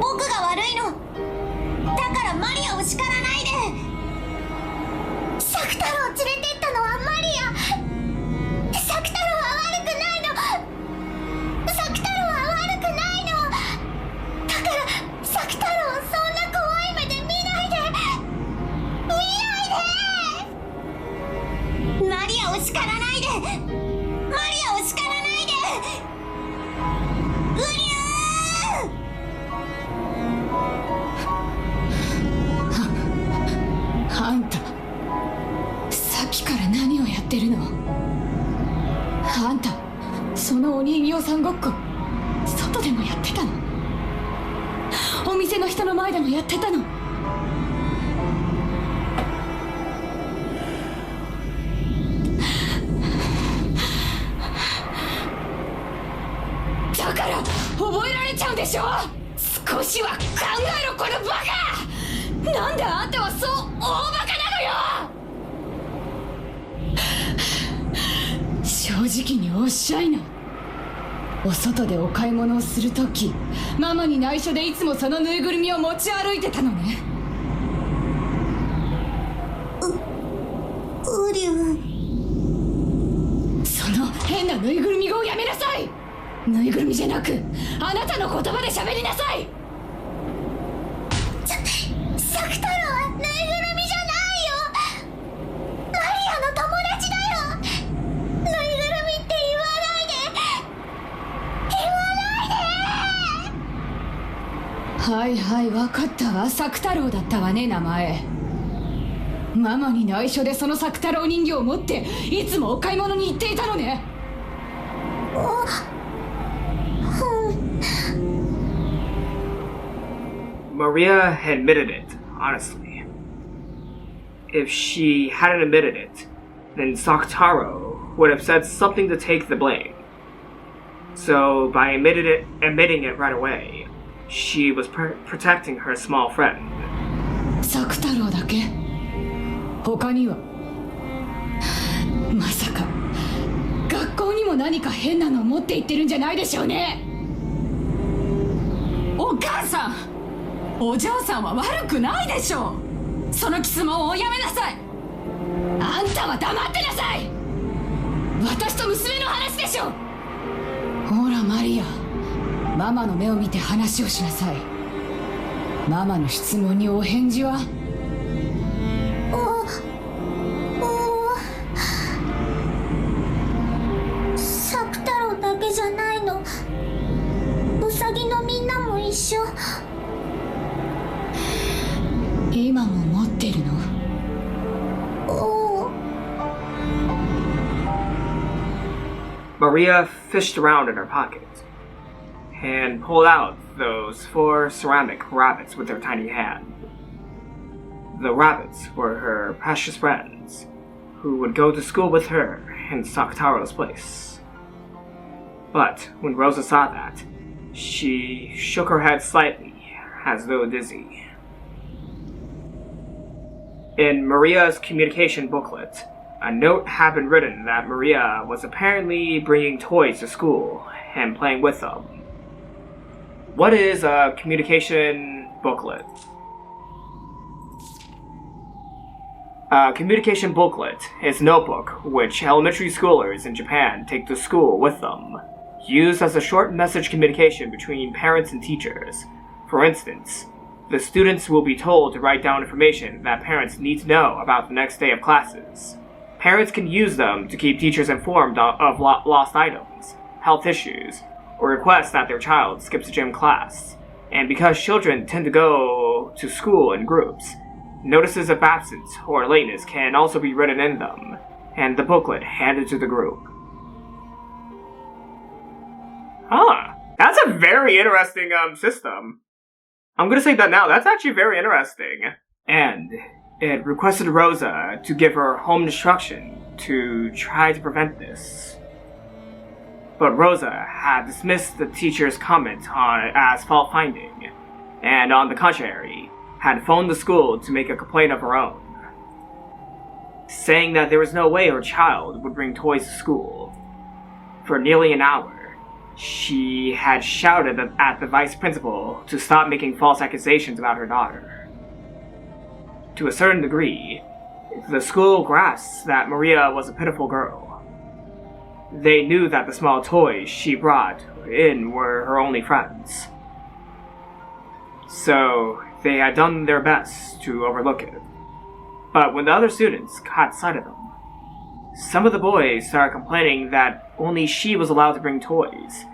僕が悪いのだからマリアを叱らないでサク太郎を連れてったのはマリアサク太郎は悪くないのサク太郎は悪くないのだからサク太郎をそんな怖い目で見ないでマリアを叱らないでマリアを叱らないでうりゃあんたさっきから何をやってるのあんたそのお人形さんごっこ外でもやってたのお店の人の前でもやってたのだから覚えられちゃうでしょ少しは考えろこのバカなんであんたはそう大バカなのよ正直におっしゃいなお外でお買い物をするときママに内緒でいつもそのぬいぐるみを持ち歩いてたのねウリュその変なぬいぐるみ語をやめなさいぬいぐるみじゃなくあなたの言葉で喋りなさいサク太郎はぬいぐるみじゃないよマリアの友達だよぬいぐるみって言わないではいはい分かったわサク太郎だったわね名前ママに内緒でそのサク太郎人形を持っていつもお買い物に行っていたのねMaria admitted it, honestly. If she hadn't admitted it, then Sakutaro would have said something to take the blame. So by admitting it right away, she was protecting her small friend. サク太郎だけ他にはまさか学校にも何か変なのを持って行ってるんじゃないでしょうねお母さんお嬢さんは悪くないでしょうそのキスもおやめなさいあんたは黙ってなさい私と娘の話でしょほらマリアママの目を見て話をしなさいママの質問にお返事はサク太郎だけじゃないのウサギのみんなも一緒てるの？お Maria fished around in her pocket and pulled out those 4 ceramic rabbits with her tiny hand. The rabbits were her precious friends, who would go to school with her in Sakutaro's place. But when Rosa saw that, she shook her head slightly, as though dizzy. In Maria's communication booklet, a note had been written that Maria was apparently bringing toys to school and playing with them. What is a communication booklet? A communication booklet is a notebook which elementary schoolers in Japan take to school with them, used as a short message communication between parents and teachers. For instance, the students will be told to write down information that parents need to know about the next day of classes. Parents can use them to keep teachers informed of lost items, health issues, or request that their child skips a gym class. And because children tend to go to school in groups, notices of absence or lateness can also be written in them, and the booklet handed to the group. Huh. That's a very interesting system. I'm gonna say that now. That's actually very interesting. And it requested Rosa to give her home instruction to try to prevent this. But Rosa had dismissed the teacher's comment as fault-finding, and on the contrary, had phoned the school to make a complaint of her own, saying that there was no way her child would bring toys to school. For nearly an hour, she had shouted at the vice principal to stop making false accusations about her daughter. To a certain degree, the school grasped that Maria was a pitiful girl. They knew that the small toys she brought in were her only friends. So they had done their best to overlook it. But when the other students caught sight of them, some of the boys started complaining that only she was allowed to bring toys,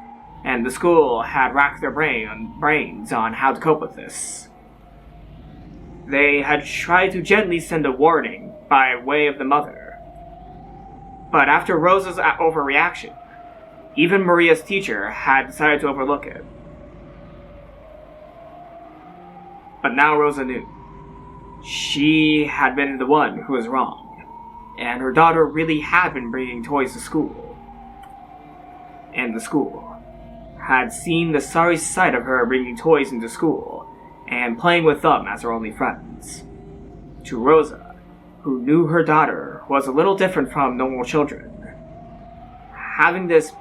and the school had racked their brains on how to cope with this. They had tried to gently send a warning by way of the mother. But after Rosa's overreaction, even Maria's teacher had decided to overlook it. But now Rosa knew. She had been the one who was wrong, and her daughter really had been bringing toys to school. And the school had seen the sorry sight of her bringing toys into school and playing with them as her only friends. To Rosa, who knew her daughter was a little different from normal children, having this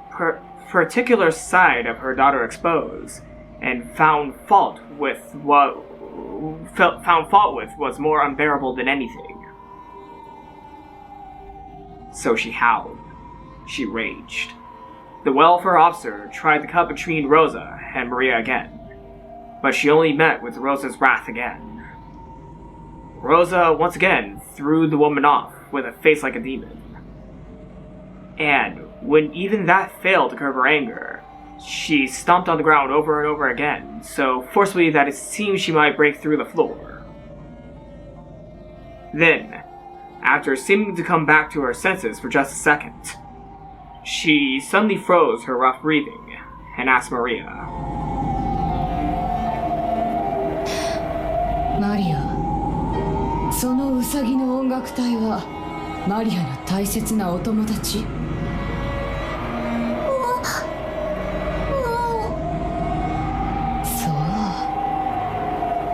particular side of her daughter exposed and found fault with was more unbearable than anything. So she howled. She raged. The welfare officer tried to cut between Rosa and Maria again, but she only met with Rosa's wrath again. Rosa once again threw the woman off with a face like a demon. And when even that failed to curb her anger, she stomped on the ground over and over again, so forcefully that it seemed she might break through the floor. Then, after seeming to come back to her senses for just a second, she suddenly froze her rough breathing and asked Maria, Maria, そのウサギの音楽隊はマリアの大切なお友達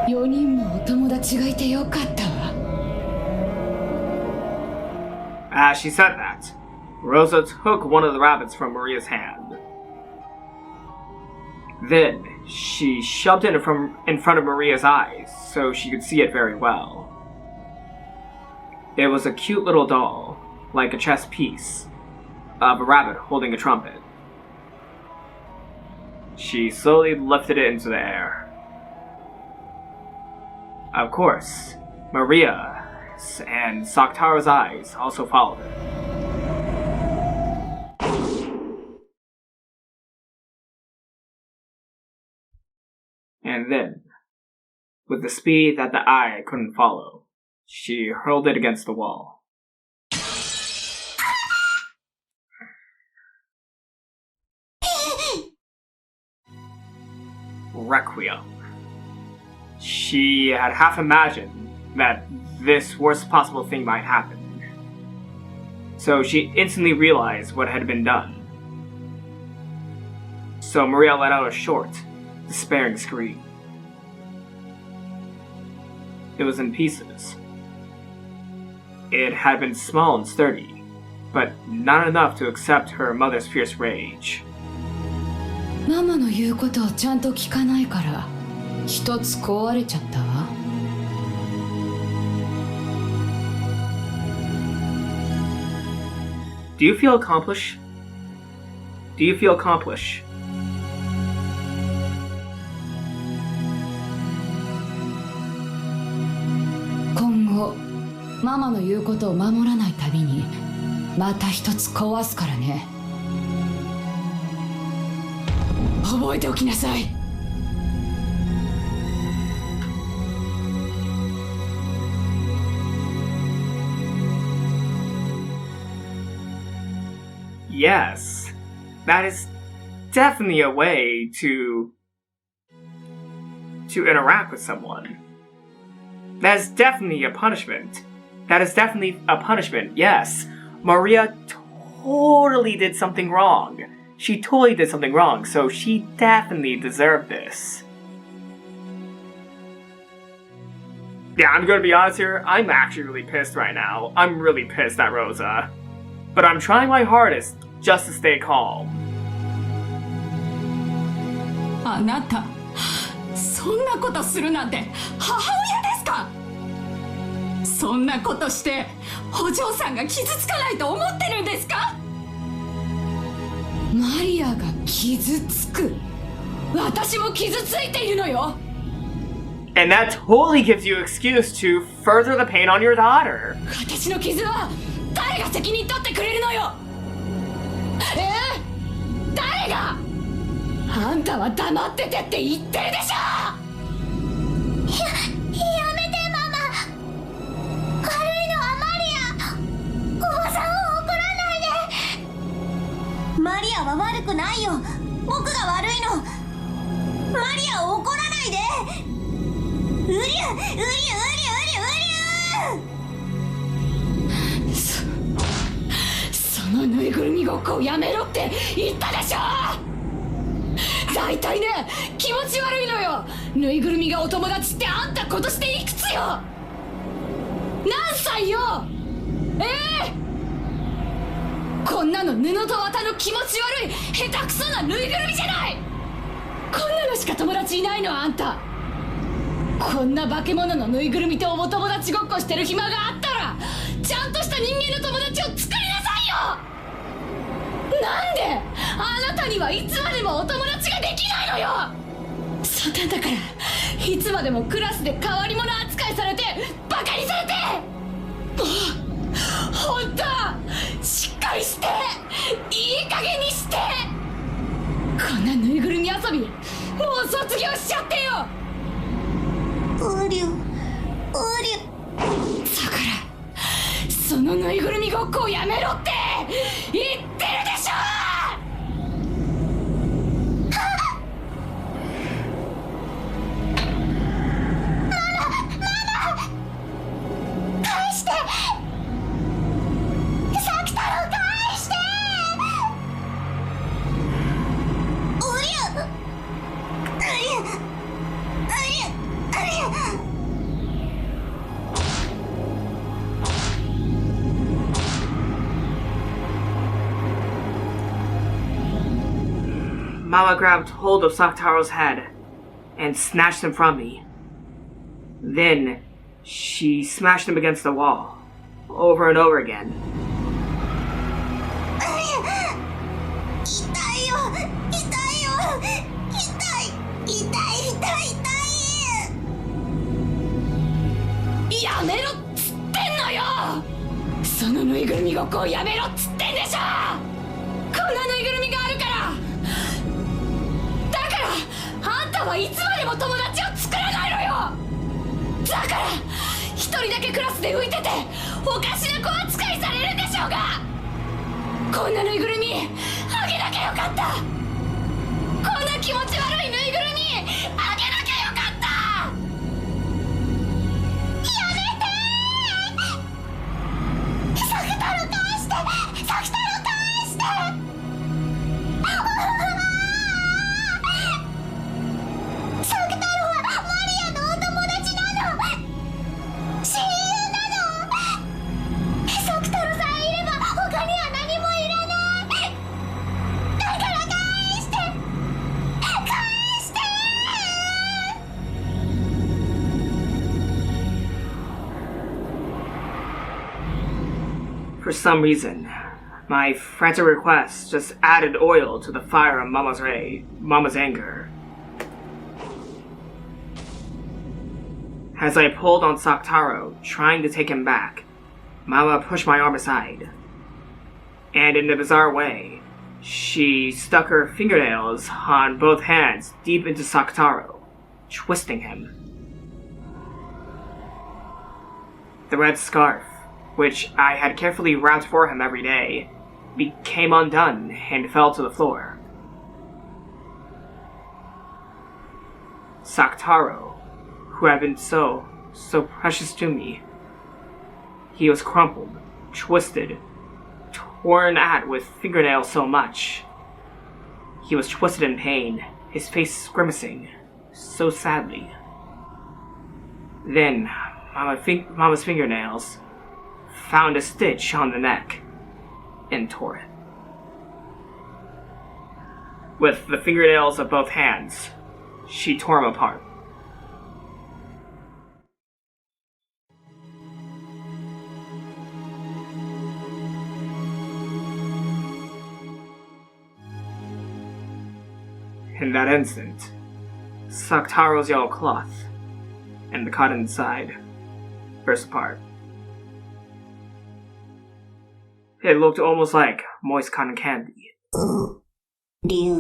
？4人もお友達がいてよかったわ。As she said that, Rosa took one of the rabbits from Maria's hand. Then, she shoved it in front of Maria's eyes so she could see it very well. It was a cute little doll, like a chess piece, of a rabbit holding a trumpet. She slowly lifted it into the air. Of course, Maria and Sakutaro's eyes also followed her. And then, with the speed that the eye couldn't follow, She hurled it against the wall. Requiem. She had half imagined that this worst possible thing might happen. So she instantly realized what had been done. So Maria let out a short, despairing scream. It was in pieces. It had been small and sturdy, but not enough to accept her mother's fierce rage. ママの言うことをちゃんと聞かないから一つ壊れちゃったわ。Do you feel accomplished? Do you feel accomplished? Kongo, ママの言うことを守らないたびにまた一つ壊すからね。覚えておきなさい。Yes, that is definitely a way to interact with someone. That is definitely a punishment. That is definitely a punishment, yes. Maria totally did something wrong. She totally did something wrong, so she definitely deserved this. Yeah, I'm gonna be honest here, I'm actually really pissed right now. I'm really pissed at Rosa. But I'm trying my hardest just to stay calm. あなた、そんなことするなんて母親ですか？そんなことしてお嬢さんが傷つかないと思ってるんですか？マリアが傷つく。私も傷ついているのよ。And that totally gives you an excuse to further the pain on your daughter. 私の傷は誰が責任取ってくれるのよ。誰が？あんたは黙っててって言ってるでしょ。やめてママ。悪いのはマリア。おばさんを怒らないで。マリアは悪くないよ。僕が悪いの。マリアを怒らないで。うりゅうりゅうりゅうりゅうりゅう。そのぬいぐるみごっこをやめろって言ったでしょ。だいたいね、気持ち悪いのよ。ぬいぐるみがお友達ってあんた今年でいくつよ。何歳よ。こんなの布と綿の気持ち悪い下手くそなぬいぐるみじゃない。こんなのしか友達いないのあんた。こんな化け物のぬいぐるみとお友達ごっこしてる暇があったらちゃんとした人間の友達を作りなさいよ。なんであなたにはいつまでもお友達ができないのよ。そんなんだからいつまでもクラスで変わり者扱いされてバカにされて。もうほんとしっかりしていい加減にして。こんなぬいぐるみ遊びもう卒業しちゃってよ。うりゅうりゅう。だからそのぬいぐるみごっこをやめろって言ってるでしょ。返して。サクタロウ返して。うりゅう。Mama grabbed hold of Sakutaro's head and snatched him from me. Then, she smashed him against the wall, over and over again. 痛いよ。やめろっつってんのよ。そのぬいぐるみごっこをやめろっつってんでしょ。こんなぬいぐるみがあるから。だからあんたはいつまでも友達を作らないのよ。だから一人だけクラスで浮いてておかしな子扱いされるんでしょうが。こんなぬいぐるみあげなきゃよかった。こんな気持ち悪いぬいぐるみあげなきゃよかった。やめてー。サクタロ返して、サクタロ返して。サクタロはマリアのお友達なの。親友なの。サクタロさえいれば他には何もいらない。だから返して、返して。For some reason, my frantic request just added oil to the fire of Mama's anger. As I pulled on Sakutaro, trying to take him back, Mama pushed my arm aside. And in a bizarre way, she stuck her fingernails on both hands deep into Sakutaro, twisting him. The red scarf, which I had carefully wrapped for him every day, became undone and fell to the floor. Sakutaro, who had been so precious to me, he was crumpled, twisted, torn at with fingernails so much. He was twisted in pain, his face grimacing, so sadly. Then, Mama's fingernails found a stitch on the neck and tore it. With the fingernails of both hands, she tore him apart. In that instant, Sakutaro's yellow cloth and the cotton inside burst apart. It looked almost like moist cotton candy. 竜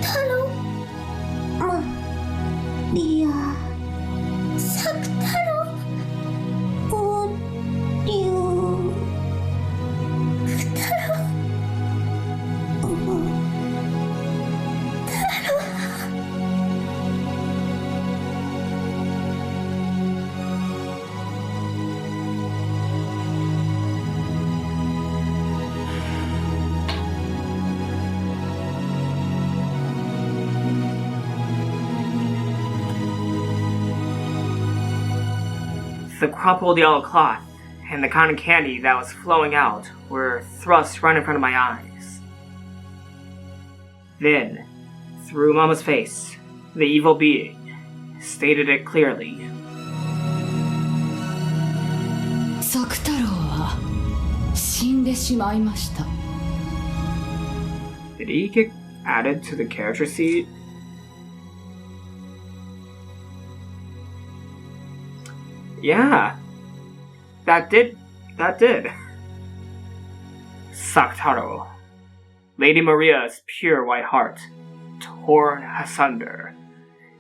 太郎マリアサクタロお竜太郎The crumpled yellow cloth and the cotton candy that was flowing out were thrust right in front of my eyes. Then, through Mama's face, the evil being stated it clearly. サクタロウは死んでしまいました。 Did he get added to the character sheet? Yeah, that did. Sakutaro, Lady Maria's pure white heart, torn asunder.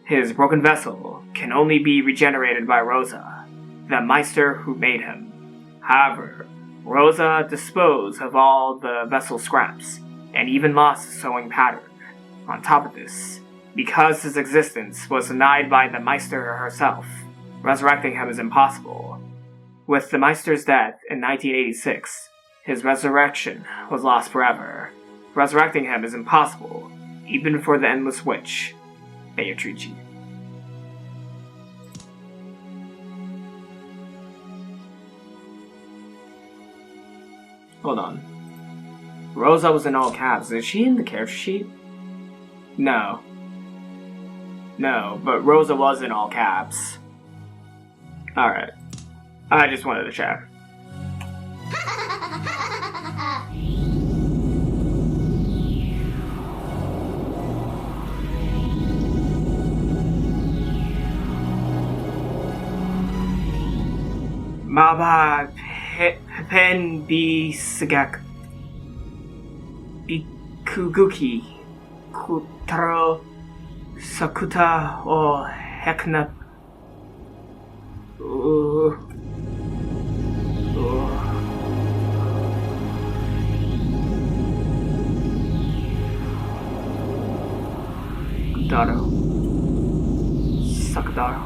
His broken vessel can only be regenerated by Rosa, the Meister who made him. However, Rosa disposed of all the vessel scraps, and even lost the sewing pattern. On top of this, because his existence was denied by the Meister herself, resurrecting him is impossible. With the Meister's death in 1986, his resurrection was lost forever. Resurrecting him is impossible, even for the Endless Witch, Beatrice. Hold on. Rosa was in all caps. Is she in the character sheet? No. No, but Rosa was in all caps. Alright. I just wanted to check. Maba Pen Bisagak Bikuguki Kutaro Sakuta o Hekna Ooh. Ooh. Sakutaro.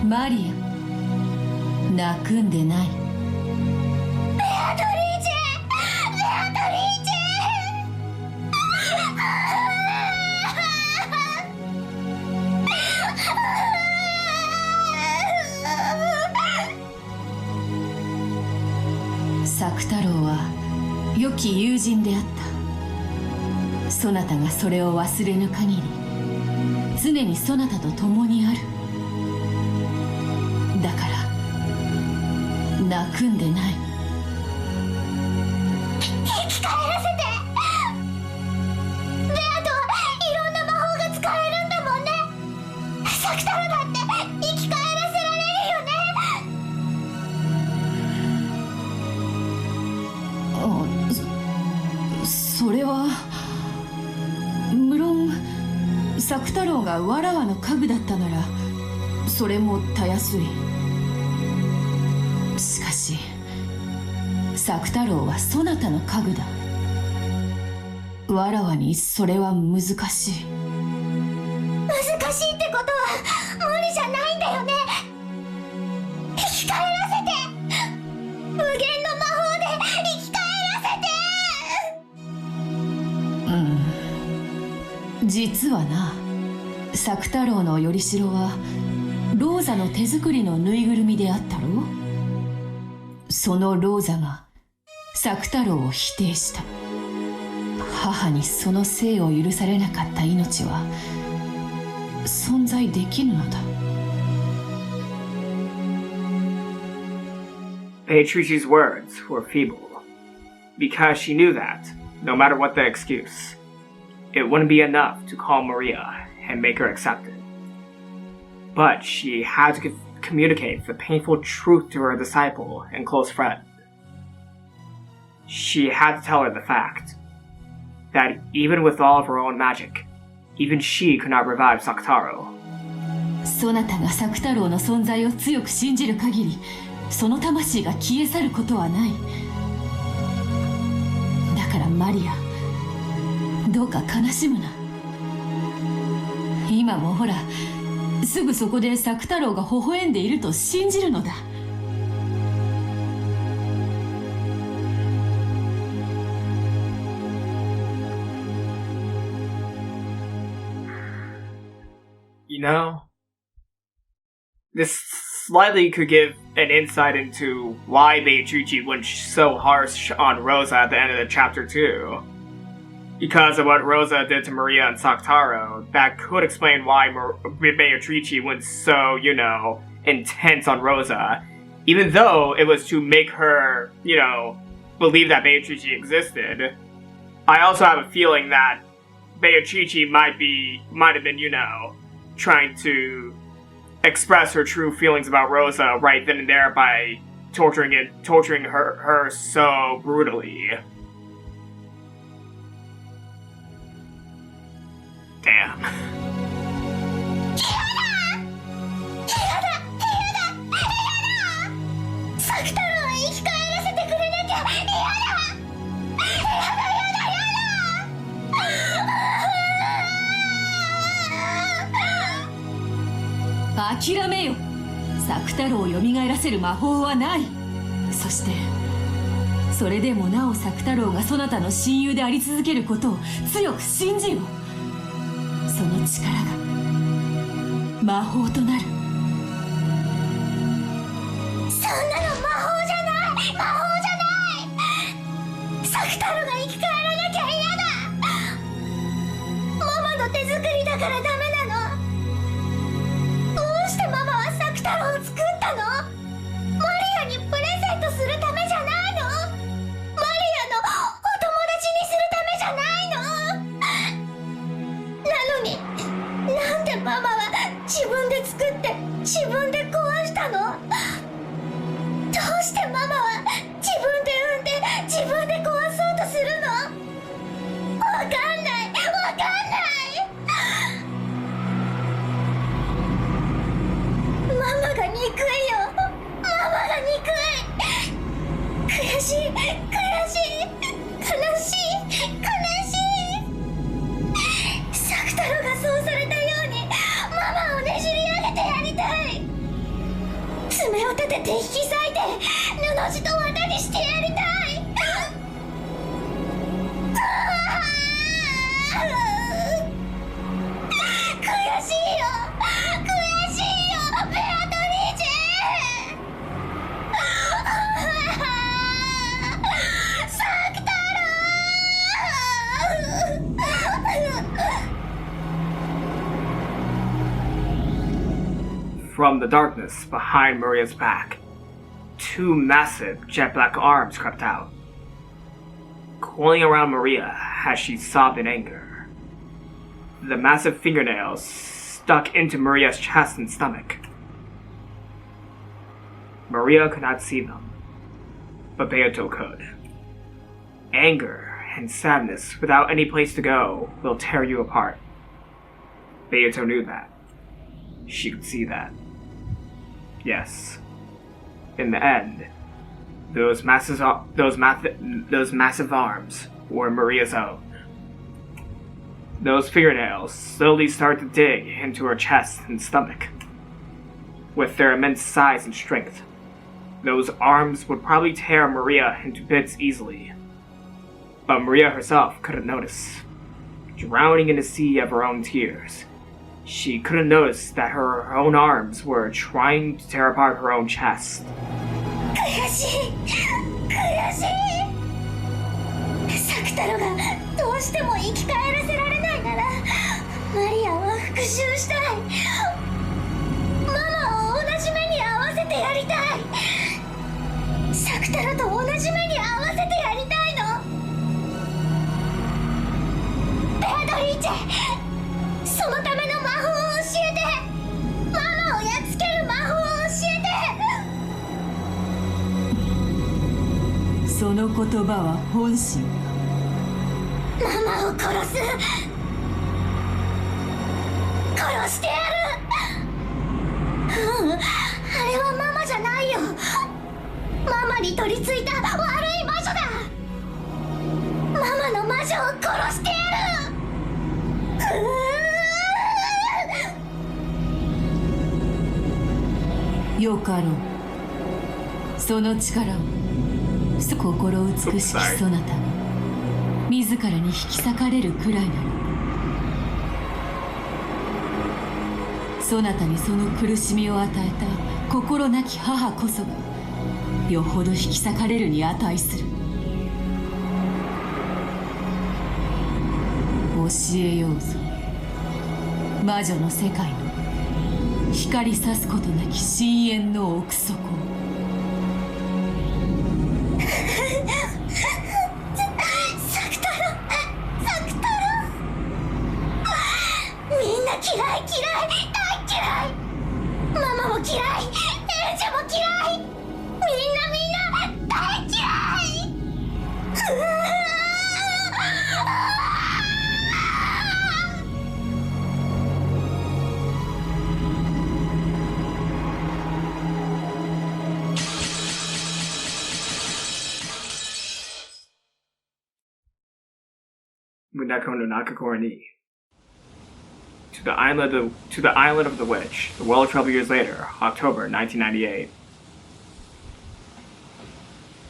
マリア泣くんでない。サク太郎は良き友人であった。そなたがそれを忘れぬ限り常にそなたと共にある。だから泣くんでない。生き返らせて。ベアとはいろんな魔法が使えるんだもんね。サク太郎だって生き返らせられるよね。それは無論サク太郎がわらわの家具だったならそれもたやすい。しかしサク太郎はそなたの家具だ。わらわにそれは難しい。難しいってことは無理じゃないんだよね。生き返らせて。無限の魔法で生き返らせて。実はな、サク太郎のよりしろはローザの手作りのぬいぐるみであったろう。そのローザがサク太郎を否定した。母にその生を許されなかった命は存在できぬのだ。Beatrice's words were feeble, because she knew that, no matter what the excuse, it wouldn't be enough to calm Maria and make her accept it. But she had to communicate the painful truth to her disciple and close friend. She had to tell her the fact that even with all of her own magic, even she could not revive Sakutaro. そなたがサク太郎の存在を強く信じる限り、その魂が消え去ることはない。だからマリア、どうか悲しむな。今もほら、すぐそこでサク太郎が微笑んでいると信じるのだ。You know, this slightly could give an insight into why Beatrice went so harsh on Rosa at the end of the chapter 2. Because of what Rosa did to Maria and Sakutaro, that could explain why Beatrice went so, intense on Rosa. Even though it was to make her, believe that Beatrice existed. I also have a feeling that Beatrice might have been, trying to express her true feelings about Rosa right then and there by torturing her so brutally. Damn. サク太郎は生き返らせてくれなきゃ。諦めよ。サク太郎を蘇らせる魔法はない。そしてそれでもなおサク太郎がそなたの親友であり続けることを強く信じよ。その力が魔法となる。そんなの魔法じゃない。サク太郎が生き返らなきゃ嫌だ。ママの手作りだからダメなの。どうしてママはサク太郎を作ったの？マリアにプレゼントするためじゃないの？マリアのお友達にするためじゃないの？なのになんでママは自分で作って自分で壊したの？どうしてママは自分で産んで自分で壊そうとするの？しと綿にしてやりたい。悔しいよ、悔しいよ、ベアトリーチェ。サクタロー。 From the darkness behind Maria's back, two massive jet black arms crept out, coiling around Maria as she sobbed in anger. The massive fingernails stuck into Maria's chest and stomach. Maria could not see them, but Beato could. Anger and sadness without any place to go will tear you apart. Beato knew that. She could see that. Yes. In the end, those massive arms were Maria's own. Those fingernails slowly started to dig into her chest and stomach. With their immense size and strength, those arms would probably tear Maria into bits easily. But Maria herself couldn't notice. Drowning in a sea of her own tears, she couldn't notice that her own arms were trying to tear apart her own chest. 悔しい、悔しい。サクタロがどうしても生き返らせられないなら、マリアは復讐したい。ママを同じ目に遭わせてやりたい。サクタロと同じ目に遭わせてやりたいの。ベアドリーチェ、そのための魔法を教えて。ママをやっつける魔法を教えて。その言葉は本心。ママを殺す。殺してやる。あれはママじゃないよ。ママに取り付いた悪い魔女だ。ママの魔女を殺してやる。よかろう。その力を心美しきそなたが自らに引き裂かれるくらいなの。そなたにその苦しみを与えた心なき母こそがよほど引き裂かれるに値する。教えようぞ、魔女の世界の光さすことなき深淵の奥底を。嫌い、大嫌い。ママも嫌い、エンジェも嫌い。みんな大嫌い。Umineko no Nakakori ni. To the island of the witch, the world 12 years later, October 1998.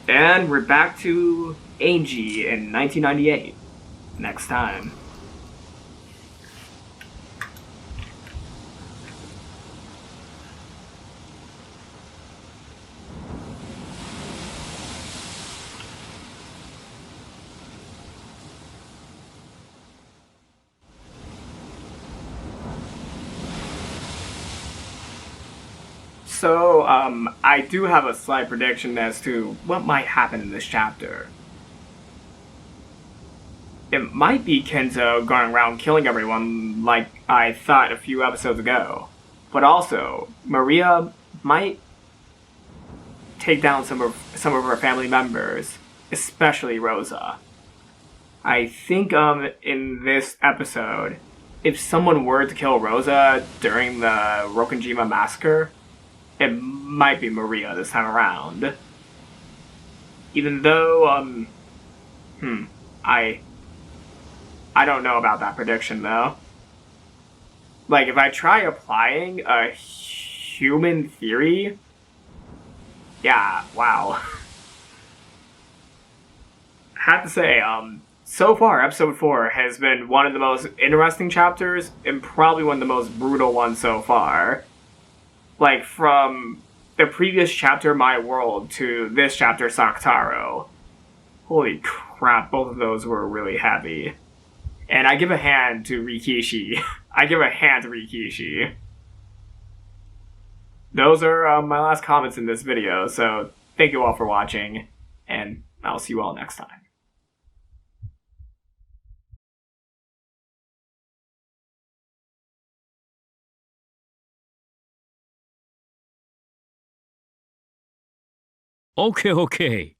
And we're back to Angie in 1998. Next time. So, I do have a slight prediction as to what might happen in this chapter. It might be Kenzo going around killing everyone like I thought a few episodes ago. But also, Maria might take down some of her family members, especially Rosa. I think in this episode, if someone were to kill Rosa during the Rokonjima massacre, it might be Maria this time around. Even though, I don't know about that prediction though. Like, if I try applying a human theory, yeah, wow. have to say, so far, episode 4 has been one of the most interesting chapters and probably one of the most brutal ones so far. Like, from the previous chapter, My World, to this chapter, Sakutaro. Holy crap, both of those were really heavy. And I give a hand to Rikishi. I give a hand to Rikishi. Those are my last comments in this video, so thank you all for watching, and I'll see you all next time. Okay, okay.